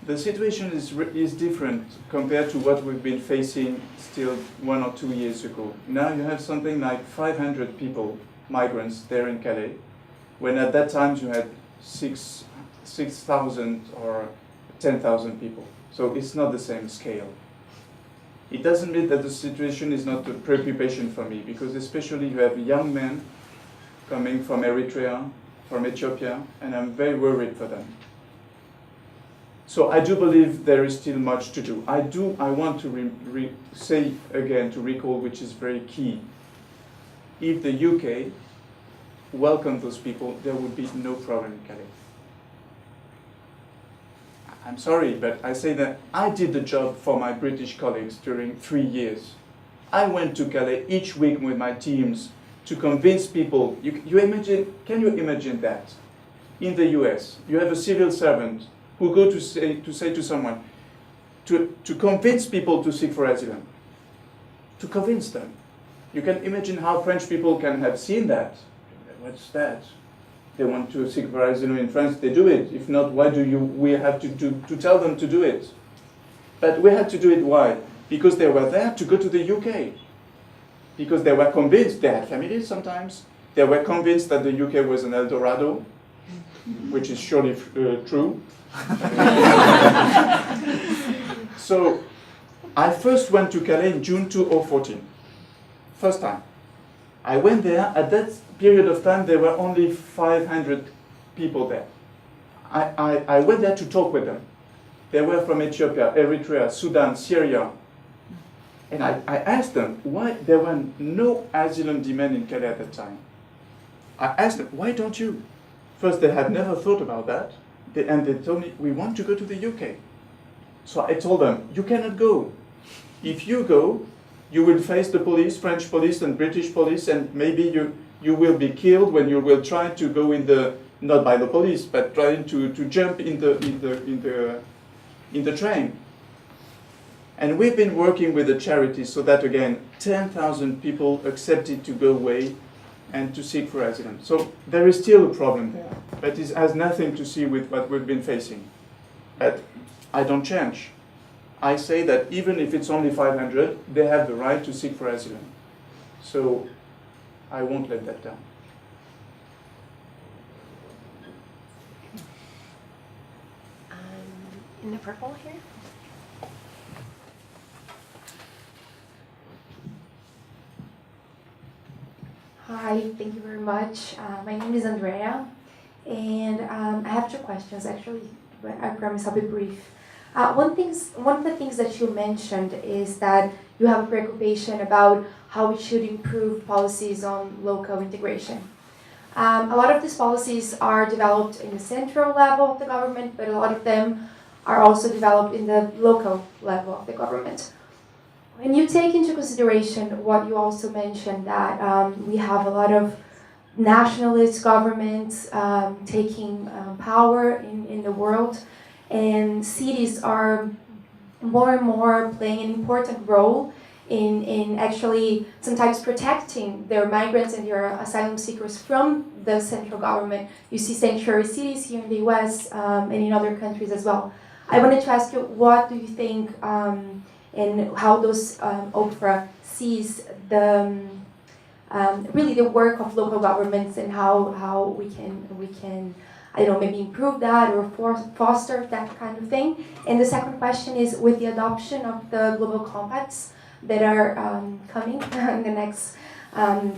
The situation is different compared to what we've been facing still 1 or 2 years ago. Now you have something like 500 people, migrants, there in Calais, when at that time you had 6,000 or 10,000 people. So it's not the same scale. It doesn't mean that the situation is not a preoccupation for me, because especially you have young men coming from Eritrea, from Ethiopia, and I'm very worried for them. So I do believe there is still much to do. I want to say again, to recall, which is very key. If the UK welcomed those people, there would be no problem in Calais. I'm sorry, but I say that I did the job for my British colleagues during 3 years. I went to Calais each week with my teams to convince people. Can you imagine that? In the US, you have a civil servant who go to say to someone, to convince people to seek for asylum, to convince them. You can imagine how French people can have seen that. What's that? They want to seek for asylum in France, they do it. If not, why do we have to tell them to do it? But we had to do it, why? Because they were there to go to the UK. Because they were convinced, they had families sometimes, they were convinced that the UK was an El Dorado, which is surely true. So I first went to Calais in June 2014. First time. I went there, at that period of time there were only 500 people there. I went there to talk with them. They were from Ethiopia, Eritrea, Sudan, Syria. And I asked them why there were no asylum demand in Calais at that time. I asked them, why don't you? First, they had never thought about that. And they told me, we want to go to the UK. So I told them, you cannot go. If you go, you will face the police, French police and British police, and maybe you will be killed when you will try to go in the, not by the police, but trying to jump in the train. And we've been working with the charities so that, again, 10,000 people accepted to go away and to seek for asylum. So there is still a problem there, but it has nothing to see with what we've been facing. But I don't change. I say that even if it's only 500, they have the right to seek for asylum. So I won't let that down. In the purple here. Hi, thank you very much. My name is Andrea, and I have 2 questions actually, but I promise I'll be brief. One of the things that you mentioned is that you have a preoccupation about how we should improve policies on local integration. A lot of these policies are developed in the central level of the government, but a lot of them are also developed in the local level of the government. When you take into consideration what you also mentioned, that we have a lot of nationalist governments taking power in the world, and cities are more and more playing an important role in actually sometimes protecting their migrants and their asylum seekers from the central government. You see sanctuary cities here in the US and in other countries as well. I wanted to ask you, what do you think and how those OFPRA sees the really the work of local governments and how we can I don't know, maybe improve that or foster that kind of thing. And the second question is, with the adoption of the global compacts that are coming in the next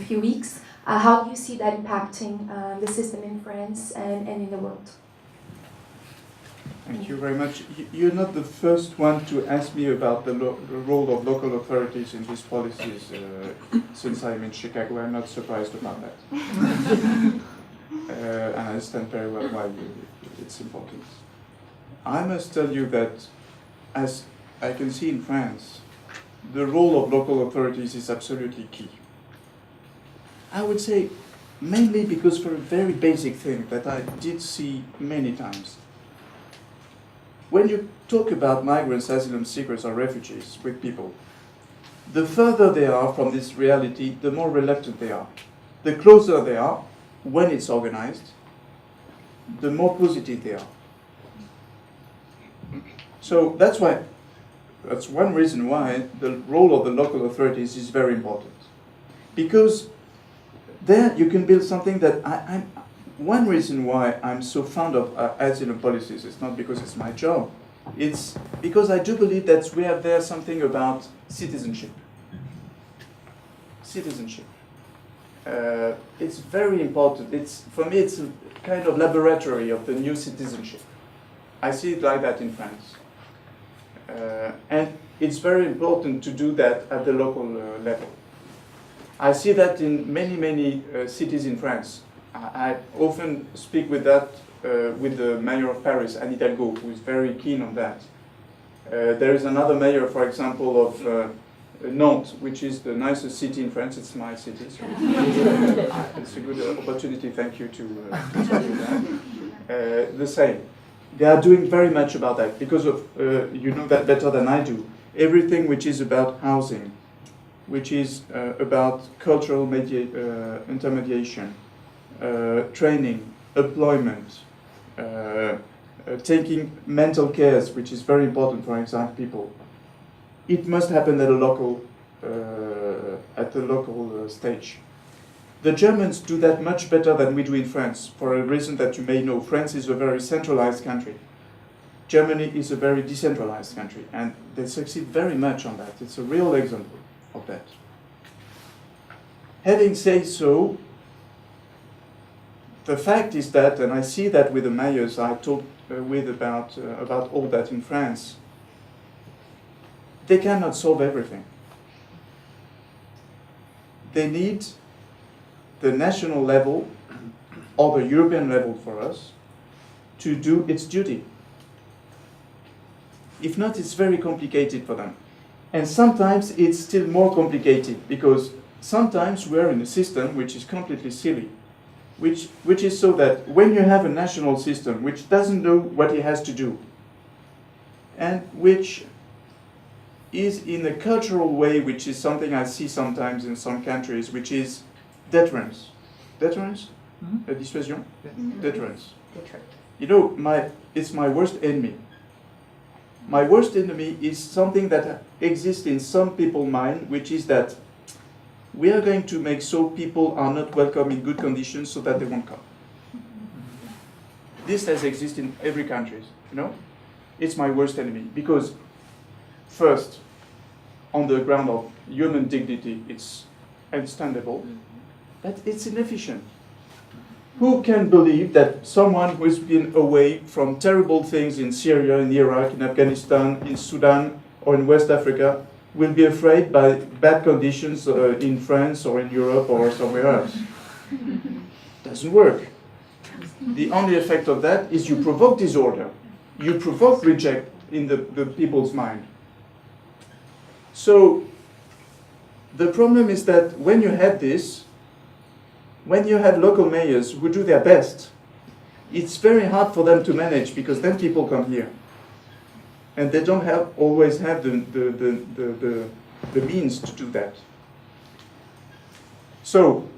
few weeks, how do you see that impacting the system in France and in the world? Thank you very much. You're not the first one to ask me about the role of local authorities in these policies. Since I'm in Chicago, I'm not surprised about that. And I understand very well why it's important. I must tell you that, as I can see in France, the role of local authorities is absolutely key. I would say mainly because for a very basic thing that I did see many times. When you talk about migrants, asylum seekers, or refugees with people, the further they are from this reality, the more reluctant they are. The closer they are, when it's organized, the more positive they are. So that's one reason why the role of the local authorities is very important. Because there you can build something that one reason why I'm so fond of asylum policies is not because it's my job. It's because I do believe that we have there something about citizenship. Citizenship. It's very important. For me, it's a kind of laboratory of the new citizenship. I see it like that in France. And it's very important to do that at the local level. I see that in many cities in France. I often speak with the mayor of Paris, Anne Hidalgo, who is very keen on that. There is another mayor, for example, of Nantes, which is the nicest city in France. It's my city, so it's a good opportunity. Thank you to tell you that. The same. they are doing very much about that because of, you know that better than I do, everything which is about housing, which is about cultural intermediation, training, employment, taking mental cares, which is very important for anxiety people. It must happen at a local, stage. The Germans do that much better than we do in France, for a reason that you may know. France is a very centralized country. Germany is a very decentralized country, and they succeed very much on that. It's a real example of that. Having said so, the fact is that, and I see that with the mayors I talked with about all that in France, they cannot solve everything. They need the national level or the European level for us to do its duty. If not, it's very complicated for them. And sometimes it's still more complicated because sometimes we're in a system which is completely silly, which is so that when you have a national system which doesn't know what it has to do, and which is in a cultural way, which is something I see sometimes in some countries, which is deterrence. Deterrence? Mm-hmm. Dissuasion? Yeah. Deterrence. Deterrent. You know, it's my worst enemy. My worst enemy is something that exists in some people's mind, which is that we are going to make so people are not welcome in good conditions so that they won't come. This has existed in every country, you know? It's my worst enemy because first, on the ground of human dignity, it's understandable, but it's inefficient. Who can believe that someone who has been away from terrible things in Syria, in Iraq, in Afghanistan, in Sudan, or in West Africa will be afraid by bad conditions in France or in Europe or somewhere else? Doesn't work. The only effect of that is you provoke disorder. You provoke reject in the people's mind. So the problem is that when you have this, when you have local mayors who do their best, it's very hard for them to manage because then people come here. And they don't always have the means to do that. So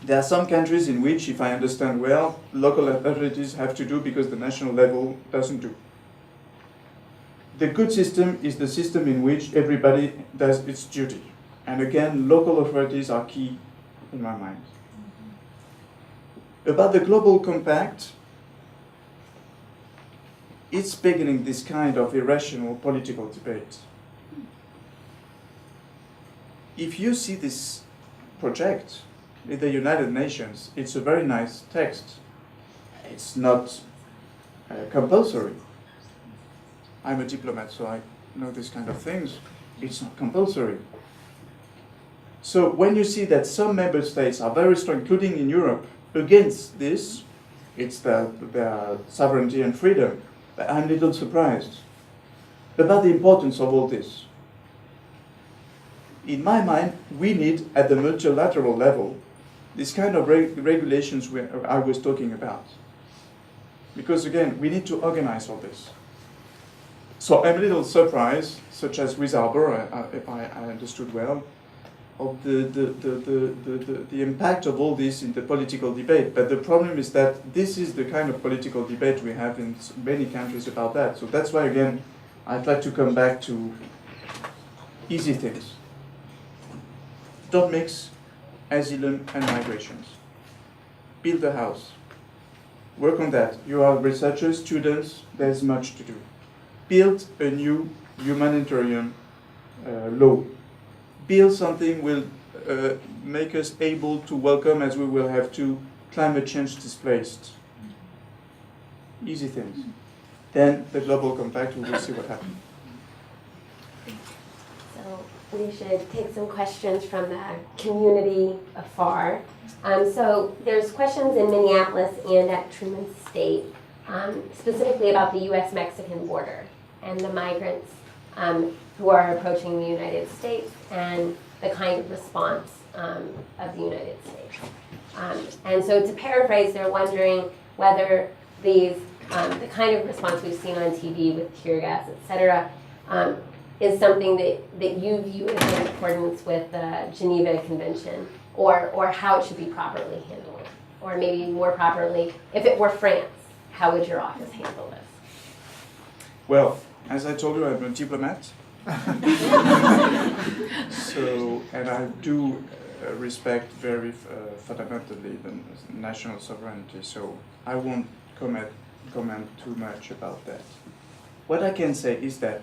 there are some countries in which, if I understand well, local authorities have to do because the national level doesn't do. The good system is the system in which everybody does its duty. And again, local authorities are key in my mind. About the Global Compact, it's beginning this kind of irrational political debate. If you see this project in the United Nations, it's a very nice text. It's not compulsory. I'm a diplomat, so I know this kind of things. It's not compulsory. So when you see that some member states are very strong, including in Europe, against this, it's their sovereignty and freedom. But I'm a little surprised about the importance of all this. In my mind, we need, at the multilateral level, this kind of regulations I was talking about. Because again, we need to organize all this. So I'm a little surprised, such as with Arbor, if I understood well, of the impact of all this in the political debate. But the problem is that this is the kind of political debate we have in many countries about that. So that's why, again, I'd like to come back to easy things. Don't mix asylum and migrations. Build a house. Work on that. You are researchers, students, there's much to do. Build a new humanitarian law. Build something will make us able to welcome, as we will have to, climate change displaced. Easy things. Then the Global Compact, we will see what happens. So we should take some questions from the community afar. So there's questions in Minneapolis and at Truman State, specifically about the U.S.-Mexican border and the migrants who are approaching the United States and the kind of response of the United States. And so to paraphrase, they're wondering whether these the kind of response we've seen on TV with tear gas, etc., is something that you view as in accordance with the Geneva Convention, or how it should be properly handled? Or maybe more properly, if it were France, how would your office handle this? Well, as I told you, I'm a diplomat. So, and I do respect very fundamentally the national sovereignty, so I won't comment too much about that. What I can say is that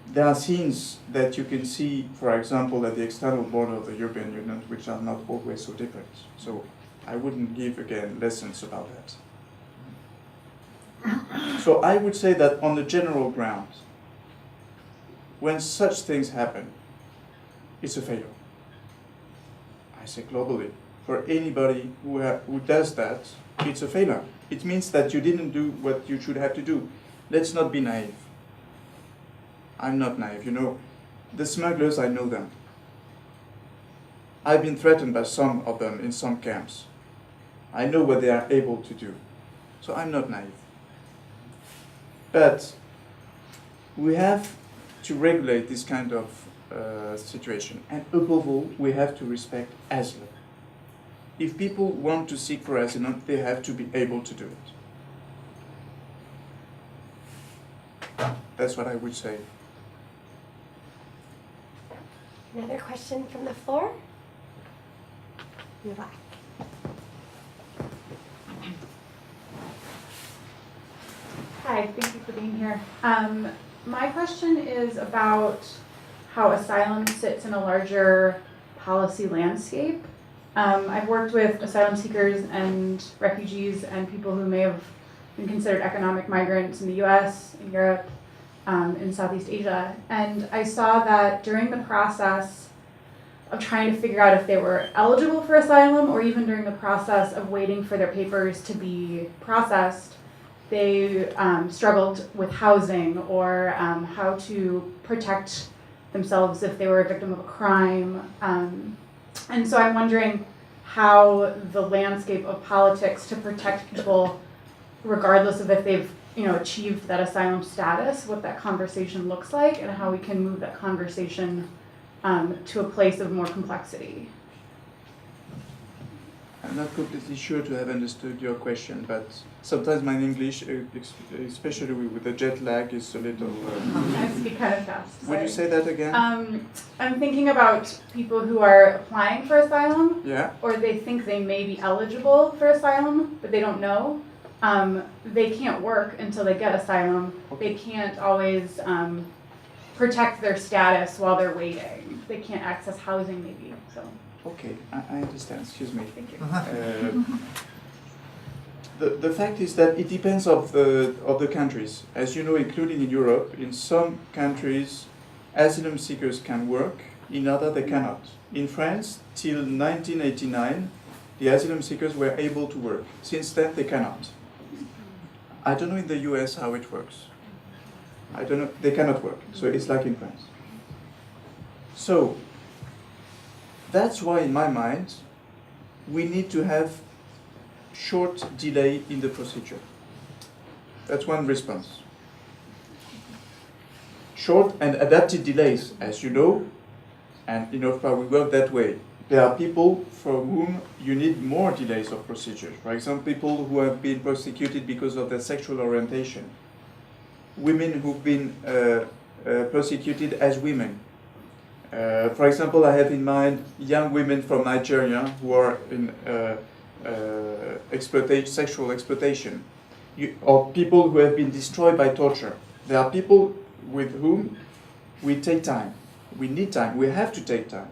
there are scenes that you can see, for example, at the external border of the European Union, which are not always so different. So I wouldn't give, again, lessons about that. So I would say that on the general ground, when such things happen, it's a failure. I say globally. For anybody who does that, it's a failure. It means that you didn't do what you should have to do. Let's not be naive. I'm not naive. You know, the smugglers, I know them. I've been threatened by some of them in some camps. I know what they are able to do. So I'm not naive. But we have to regulate this kind of situation. And above all, we have to respect asylum. If people want to seek for asylum, they have to be able to do it. That's what I would say. Another question from the floor? In the back. Hi, thank you for being here. My question is about how asylum sits in a larger policy landscape. I've worked with asylum seekers and refugees and people who may have been considered economic migrants in the US, in Europe, in Southeast Asia. And I saw that during the process of trying to figure out if they were eligible for asylum, or even during the process of waiting for their papers to be processed, they struggled with housing or how to protect themselves if they were a victim of a crime. And so I'm wondering how the landscape of politics to protect people, regardless of if they've achieved that asylum status, what that conversation looks like, and how we can move that conversation to a place of more complexity. I'm not completely sure to have understood your question, but sometimes my English, especially with the jet lag, is a little... I speak kind of fast. Would you say that again? I'm thinking about people who are applying for asylum, Yeah. or they think they may be eligible for asylum, but they don't know. They can't work until they get asylum. They can't always protect their status while they're waiting. They can't access housing, maybe. So. Okay, I understand. Excuse me. Thank you. The fact is that it depends of the countries. As you know, including in Europe, in some countries, asylum seekers can work. In others, they cannot. In France, till 1989, the asylum seekers were able to work. Since then, they cannot. I don't know in the US how it works. I don't know. They cannot work. So it's like in France. So that's why, in my mind, we need to have short delay in the procedure. That's one response. Short and adapted delays, as you know, and in OFPRA we work that way. There are people for whom you need more delays of procedure. For example, people who have been persecuted because of their sexual orientation. Women who've been persecuted as women. For example, I have in mind young women from Nigeria who are in sexual exploitation, or people who have been destroyed by torture. There are people with whom we take time. We need time. We have to take time.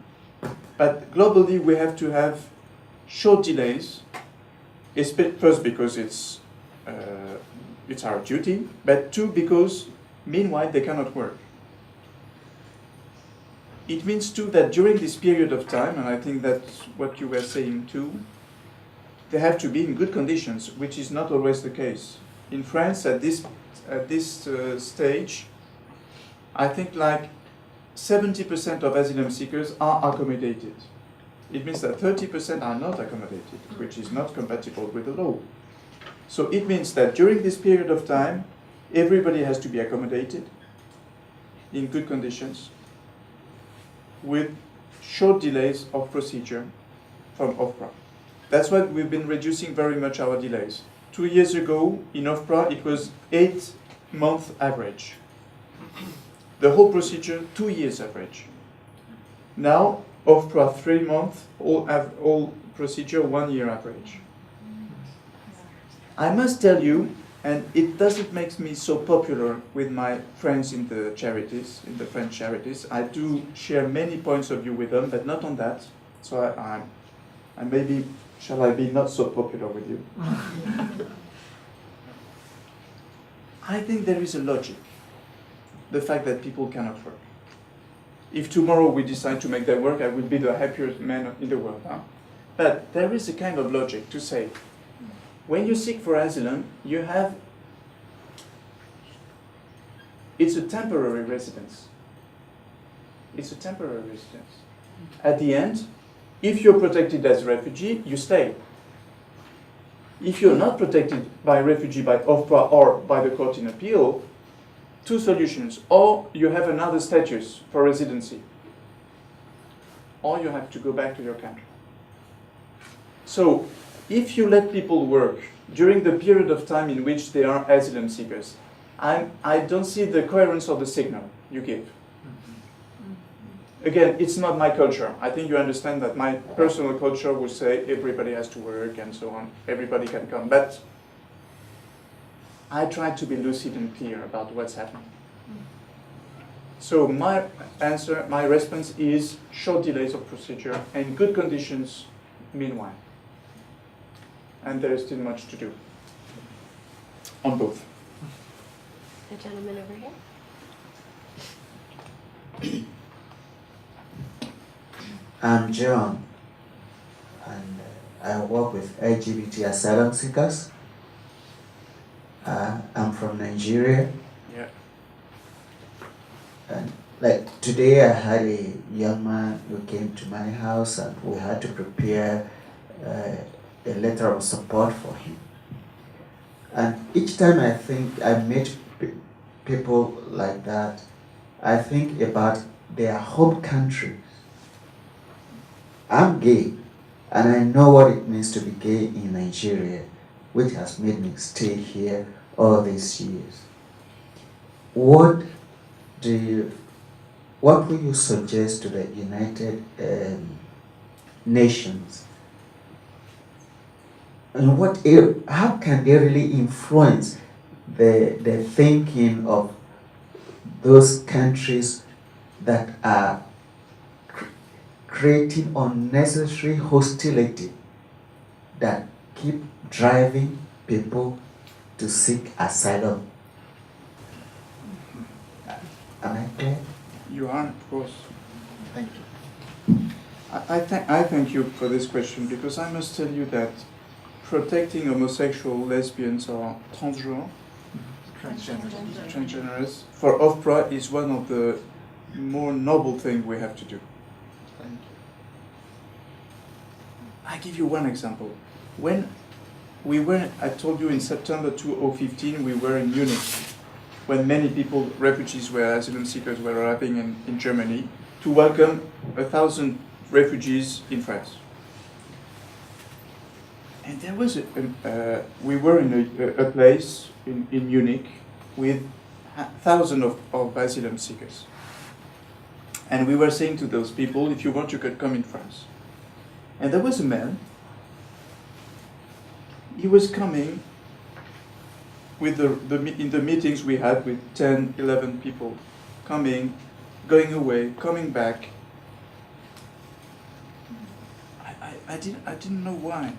But globally, we have to have short delays. First, because it's our duty, but two, because meanwhile they cannot work. It means too that during this period of time, and I think that's what you were saying too, they have to be in good conditions, which is not always the case. In France, at this stage, I think like 70% of asylum seekers are accommodated. It means that 30% are not accommodated, which is not compatible with the law. So it means that during this period of time, everybody has to be accommodated in good conditions with short delays of procedure from OFPRA. That's why we've been reducing very much our delays. 2 years ago, in OFPRA, it was 8-month average. The whole procedure, 2 years average. Now, OFPRA 3 months, all procedure 1 year average. I must tell you, and it doesn't make me so popular with my friends in the charities, in the French charities. I do share many points of view with them, but not on that. So I maybe, shall I be not so popular with you? I think there is a logic. The fact that people cannot work. If tomorrow we decide to make them work, I will be the happiest man in the world. Huh? But there is a kind of logic to say, when you seek for asylum, you have, it's a temporary residence. It's a temporary residence. At the end, if you're protected as a refugee, you stay. If you're not protected by refugee, by OFPRA, or by the court in appeal, 2 solutions. Or you have another status for residency, or you have to go back to your country. So, if you let people work during the period of time in which they are asylum seekers, I don't see the coherence of the signal you give. Again, it's not my culture. I think you understand that my personal culture would say everybody has to work and so on. Everybody can come. But I try to be lucid and clear about what's happening. So my answer, my response is short delays of procedure and good conditions meanwhile. And there is still much to do on both. The gentleman over here. I'm John, and I work with LGBT asylum seekers. I'm from Nigeria. Yeah. And like today, I had a young man who came to my house, and we had to prepare a letter of support for him. And each time I meet people like that, I think about their home country. I'm gay, and I know what it means to be gay in Nigeria, which has made me stay here all these years. What will you suggest to the United Nations? And how can they really influence the thinking of those countries that are creating unnecessary hostility that keep driving people to seek asylum? Am I clear? You are, of course. Thank you. I thank you for this question, because I must tell you that protecting homosexual, lesbians, or transgenres, transgenders, for OFPRA is one of the more noble things we have to do. Thank you. I give you one example. When we were, I told you in September 2015, we were in Munich, when many people, refugees, asylum seekers were arriving in Germany to welcome 1,000 refugees in France. And there was we were in a place in Munich with thousands of asylum seekers. And we were saying to those people, if you want, you could come in France. And there was a man, he was coming with in the meetings we had with 10, 11 people, coming, going away, coming back. I didn't know why.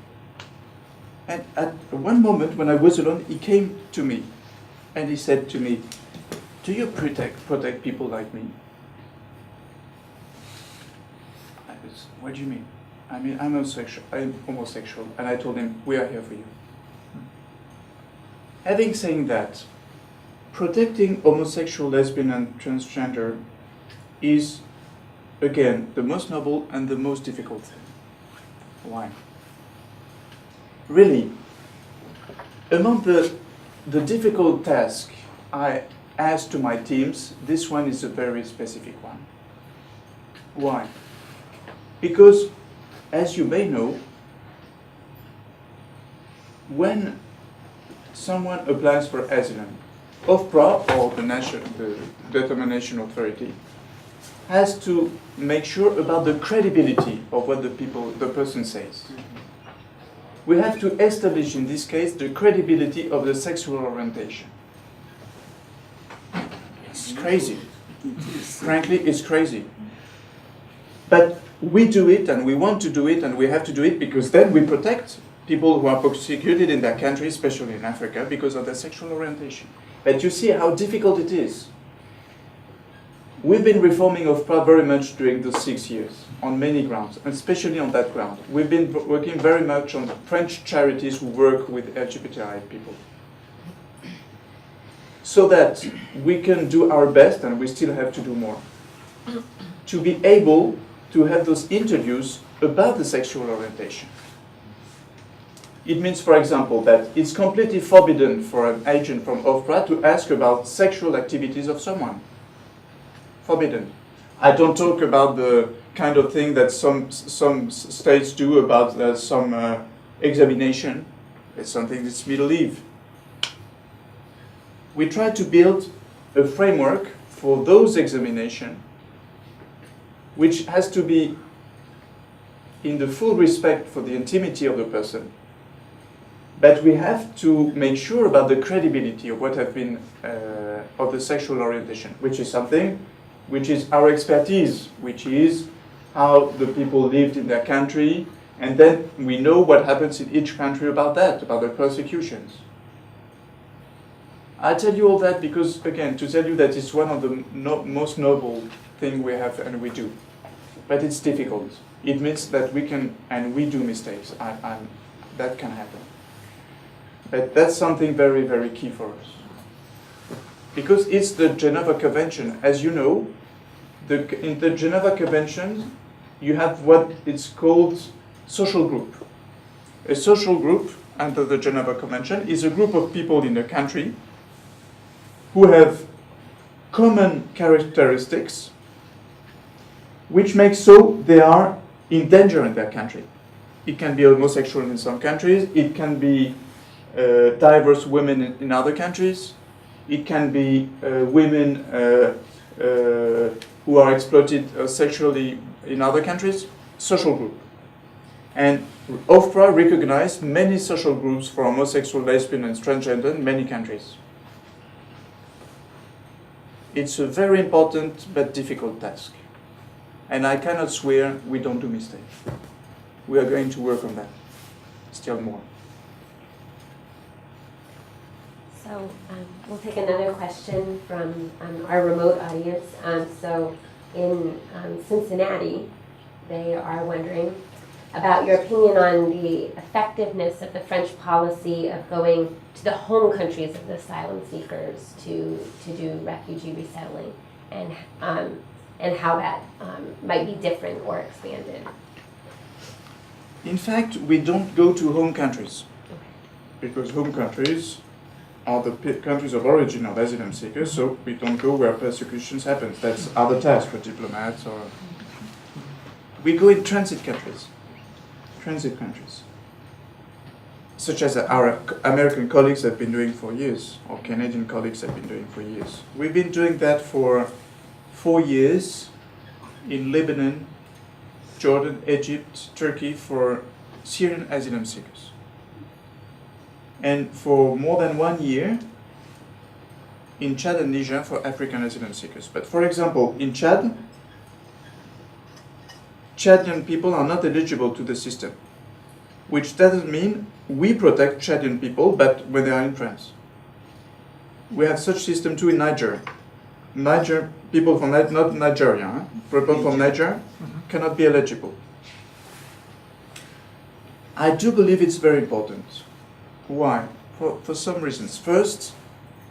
And at one moment when I was alone, he came to me and he said to me, do you protect people like me? What do you mean? I mean, I'm homosexual, and I told him, we are here for you. Having said that, protecting homosexual, lesbian, and transgender is, again, the most noble and the most difficult thing. Why? Really, Among the difficult tasks I asked to my teams, this one is a very specific one. Why? Because, as you may know, when someone applies for asylum, OFPRA, or the determination authority, has to make sure about the credibility of what the person says. We have to establish, in this case, the credibility of the sexual orientation. It's crazy. Frankly, it's crazy. But we do it, and we want to do it, and we have to do it because then we protect people who are persecuted in their country, especially in Africa, because of their sexual orientation. But you see how difficult it is. We've been reforming OFPRA very much during those 6 years, on many grounds, and especially on that ground. We've been working very much on French charities who work with LGBTI people. So that we can do our best, and we still have to do more, to be able to have those interviews about the sexual orientation. It means, for example, that it's completely forbidden for an agent from OFPRA to ask about sexual activities of someone. Forbidden. I don't talk about the kind of thing that some states do about some examination. It's something that's Middle Eve. We try to build a framework for those examinations which has to be in the full respect for the intimity of the person. But we have to make sure about the credibility of what have been, of the sexual orientation, which is something which is our expertise, which is how the people lived in their country, and then we know what happens in each country about that, about the persecutions. I tell you all that because, again, to tell you that it's one of the most noble things we have and we do. But it's difficult. It means that we can, and we do mistakes. That can happen. But that's something very, very key for us. Because it's the Geneva Convention. As you know, in the Geneva Convention, you have what it's called social group. A social group under the Geneva Convention is a group of people in a country who have common characteristics which make so they are in danger in their country. It can be homosexual in some countries, it can be diverse women in other countries, it can be women who are exploited sexually in other countries, social group. And OFPRA recognized many social groups for homosexual, lesbian and transgender in many countries. It's a very important but difficult task. And I cannot swear we don't do mistakes. We are going to work on that, still more. So we'll take another question from our remote audience. So in Cincinnati, they are wondering about your opinion on the effectiveness of the French policy of going to the home countries of the asylum seekers to do refugee resettling, and how that might be different or expanded. In fact, we don't go to home countries, because home countries are the countries of origin of asylum seekers, so we don't go where persecutions happen. That's other tasks for diplomats. Or we go in transit countries, such as our American colleagues have been doing for years, or Canadian colleagues have been doing for years. We've been doing that for 4 years in Lebanon, Jordan, Egypt, Turkey for Syrian asylum seekers. And for more than 1 year in Chad and Niger for African asylum seekers. But for example, in Chad, Chadian people are not eligible to the system, which doesn't mean we protect Chadian people, but when they are in France. We have such system too in Niger. Niger, people from not Nigeria, people from Niger cannot be eligible. I do believe it's very important. Why? For some reasons. First,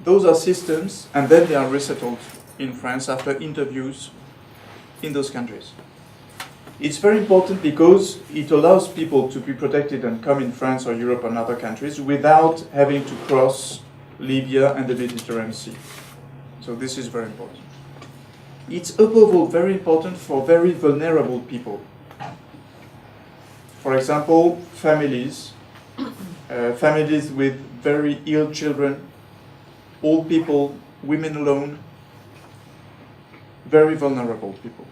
those are systems, and then they are resettled in France after interviews in those countries. It's very important because it allows people to be protected and come in France or Europe and other countries without having to cross Libya and the Mediterranean Sea. So this is very important. It's above all very important for very vulnerable people. For example, families with very ill children, old people, women alone, very vulnerable people.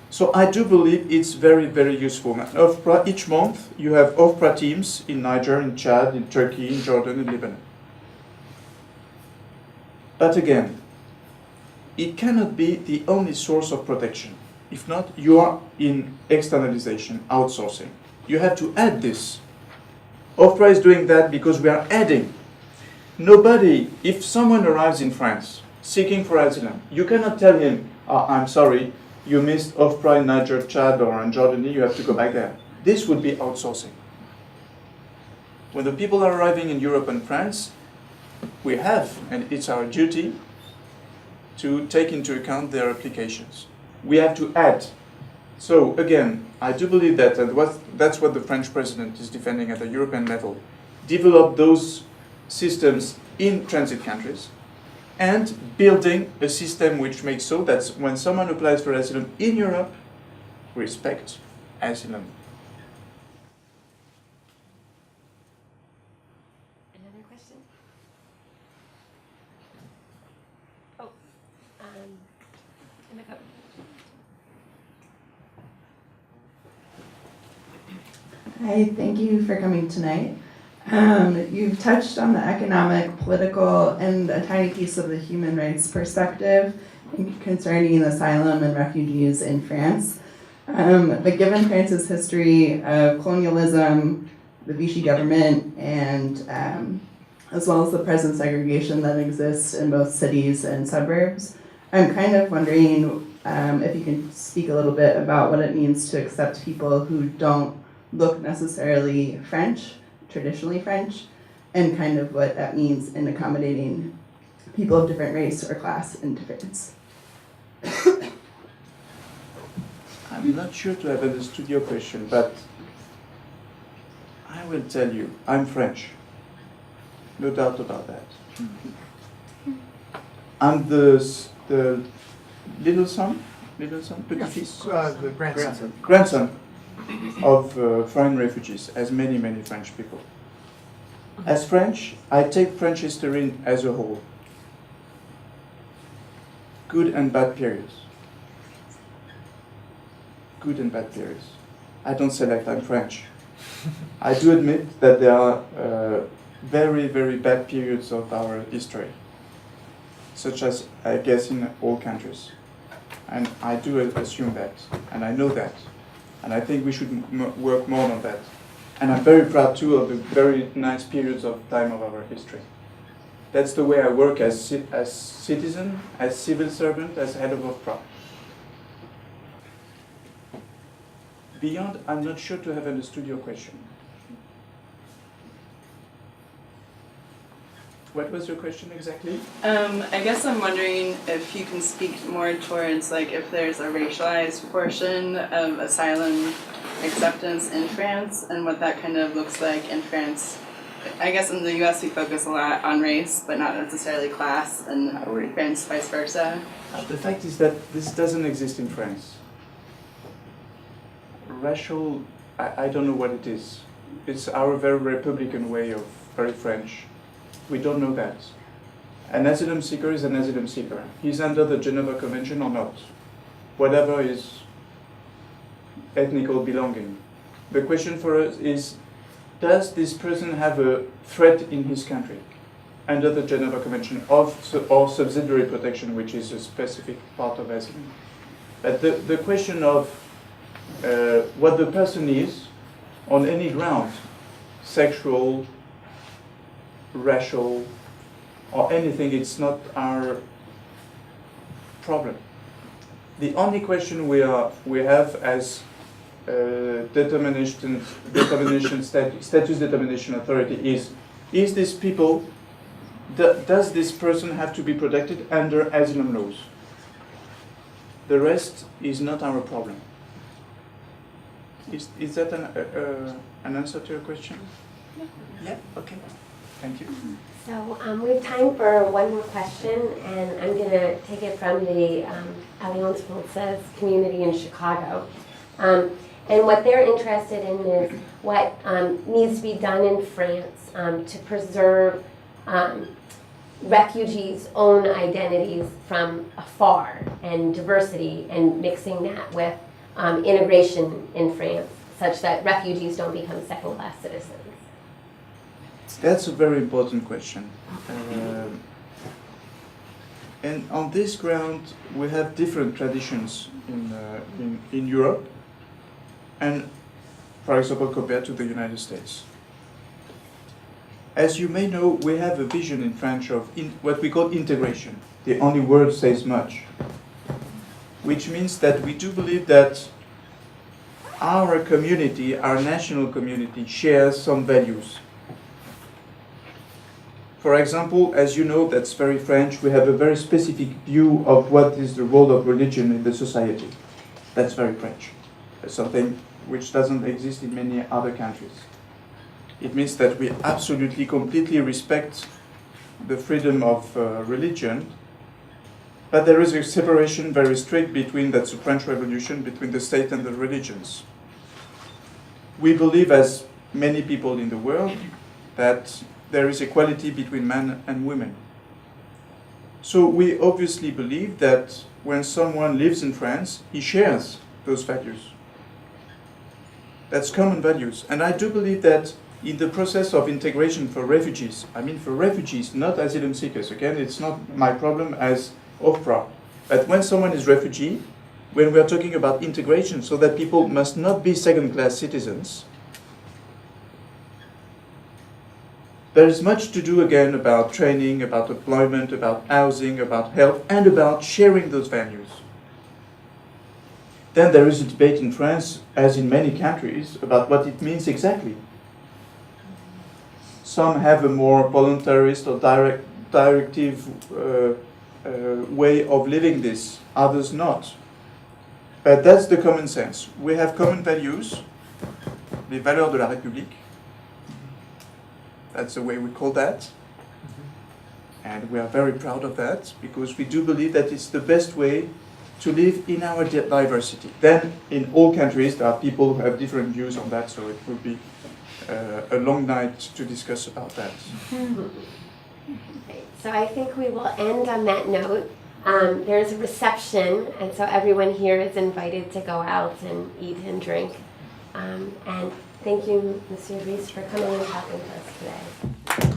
So I do believe it's very, very useful. And OFPRA, each month you have OFPRA teams in Niger, in Chad, in Turkey, in Jordan, in Lebanon. But again, it cannot be the only source of protection. If not, you are in externalization, outsourcing. You have to add this. OFPRA is doing that because we are adding. Nobody, if someone arrives in France seeking for asylum, you cannot tell him, oh, I'm sorry, you missed OFPRA in Niger, Chad, or in Jordan, you have to go back there. This would be outsourcing. When the people are arriving in Europe and France, we have, and it's our duty, to take into account their applications. We have to add. So again, I do believe that, and that's what the French president is defending at the European level. Develop those systems in transit countries, and building a system which makes so that when someone applies for asylum in Europe, respect asylum. Another question? Oh, in the cup. Hi, thank you for coming tonight. You've touched on the economic, political, and a tiny piece of the human rights perspective concerning asylum and refugees in France. But given France's history of colonialism, the Vichy government, and as well as the present segregation that exists in both cities and suburbs, I'm kind of wondering if you can speak a little bit about what it means to accept people who don't look necessarily French, traditionally French, and kind of what that means in accommodating people of different race or class in France. I'm not sure to have understood your question, but I will tell you, I'm French. No doubt about that. I'm the little son, petit-fils? The grandson. Grandson of foreign refugees, as many, many French people. As French, I take French history as a whole. Good and bad periods. Good and bad periods. I don't select, I'm French. I do admit that there are very, very bad periods of our history, such as, I guess, in all countries. And I do assume that, and I know that. And I think we should work more on that. And I'm very proud too of the very nice periods of time of our history. That's the way I work as citizen, as civil servant, as head of OFPRA. Beyond, I'm not sure to have understood your question. What was your question exactly? I guess I'm wondering if you can speak more towards like if there's a racialized portion of asylum acceptance in France and what that kind of looks like in France. I guess in the US we focus a lot on race, but not necessarily class, and France vice versa. The fact is that this doesn't exist in France. Racial, I don't know what it is. It's our very Republican way of very French. We don't know that. An asylum seeker is an asylum seeker. He's under the Geneva Convention or not. Whatever his ethnical belonging. The question for us is, does this person have a threat in his country under the Geneva Convention or subsidiary protection, which is a specific part of asylum? But the question of what the person is on any ground, sexual, racial, or anything, it's not our problem. The only question we have as status determination authority is this people, does this person have to be protected under asylum laws? The rest is not our problem. Is that an answer to your question? Yeah. Okay. Thank you. So we have time for one more question, and I'm going to take it from the Alliance Française community in Chicago. And what they're interested in is what needs to be done in France to preserve refugees' own identities from afar and diversity, and mixing that with integration in France, such that refugees don't become second-class citizens. That's a very important question. And on this ground, we have different traditions in Europe, and, for example, compared to the United States. As you may know, we have a vision in French of what we call integration. The only word says much, which means that we do believe that our community, our national community, shares some values. For example, as you know, that's very French, we have a very specific view of what is the role of religion in the society. That's very French. It's something which doesn't exist in many other countries. It means that we absolutely, completely respect the freedom of religion, but there is a separation very strict between, that's the French Revolution, between the state and the religions. We believe, as many people in the world, that there is equality between men and women. So we obviously believe that when someone lives in France, he shares those values. That's common values. And I do believe that in the process of integration for refugees, I mean for refugees, not asylum seekers, again, it's not my problem as OFPRA, but when someone is refugee, when we are talking about integration, so that people must not be second-class citizens, there is much to do again about training, about employment, about housing, about health, and about sharing those values. Then there is a debate in France, as in many countries, about what it means exactly. Some have a more voluntarist or directive way of living this, others not. But that's the common sense. We have common values, les valeurs de la République. That's the way we call that. And we are very proud of that, because we do believe that it's the best way to live in our diversity. Then, in all countries, there are people who have different views on that, so it would be a long night to discuss about that. So I think we will end on that note. There's a reception, and so everyone here is invited to go out and eat and drink. And thank you, Monsieur Brice, for coming and talking to us today.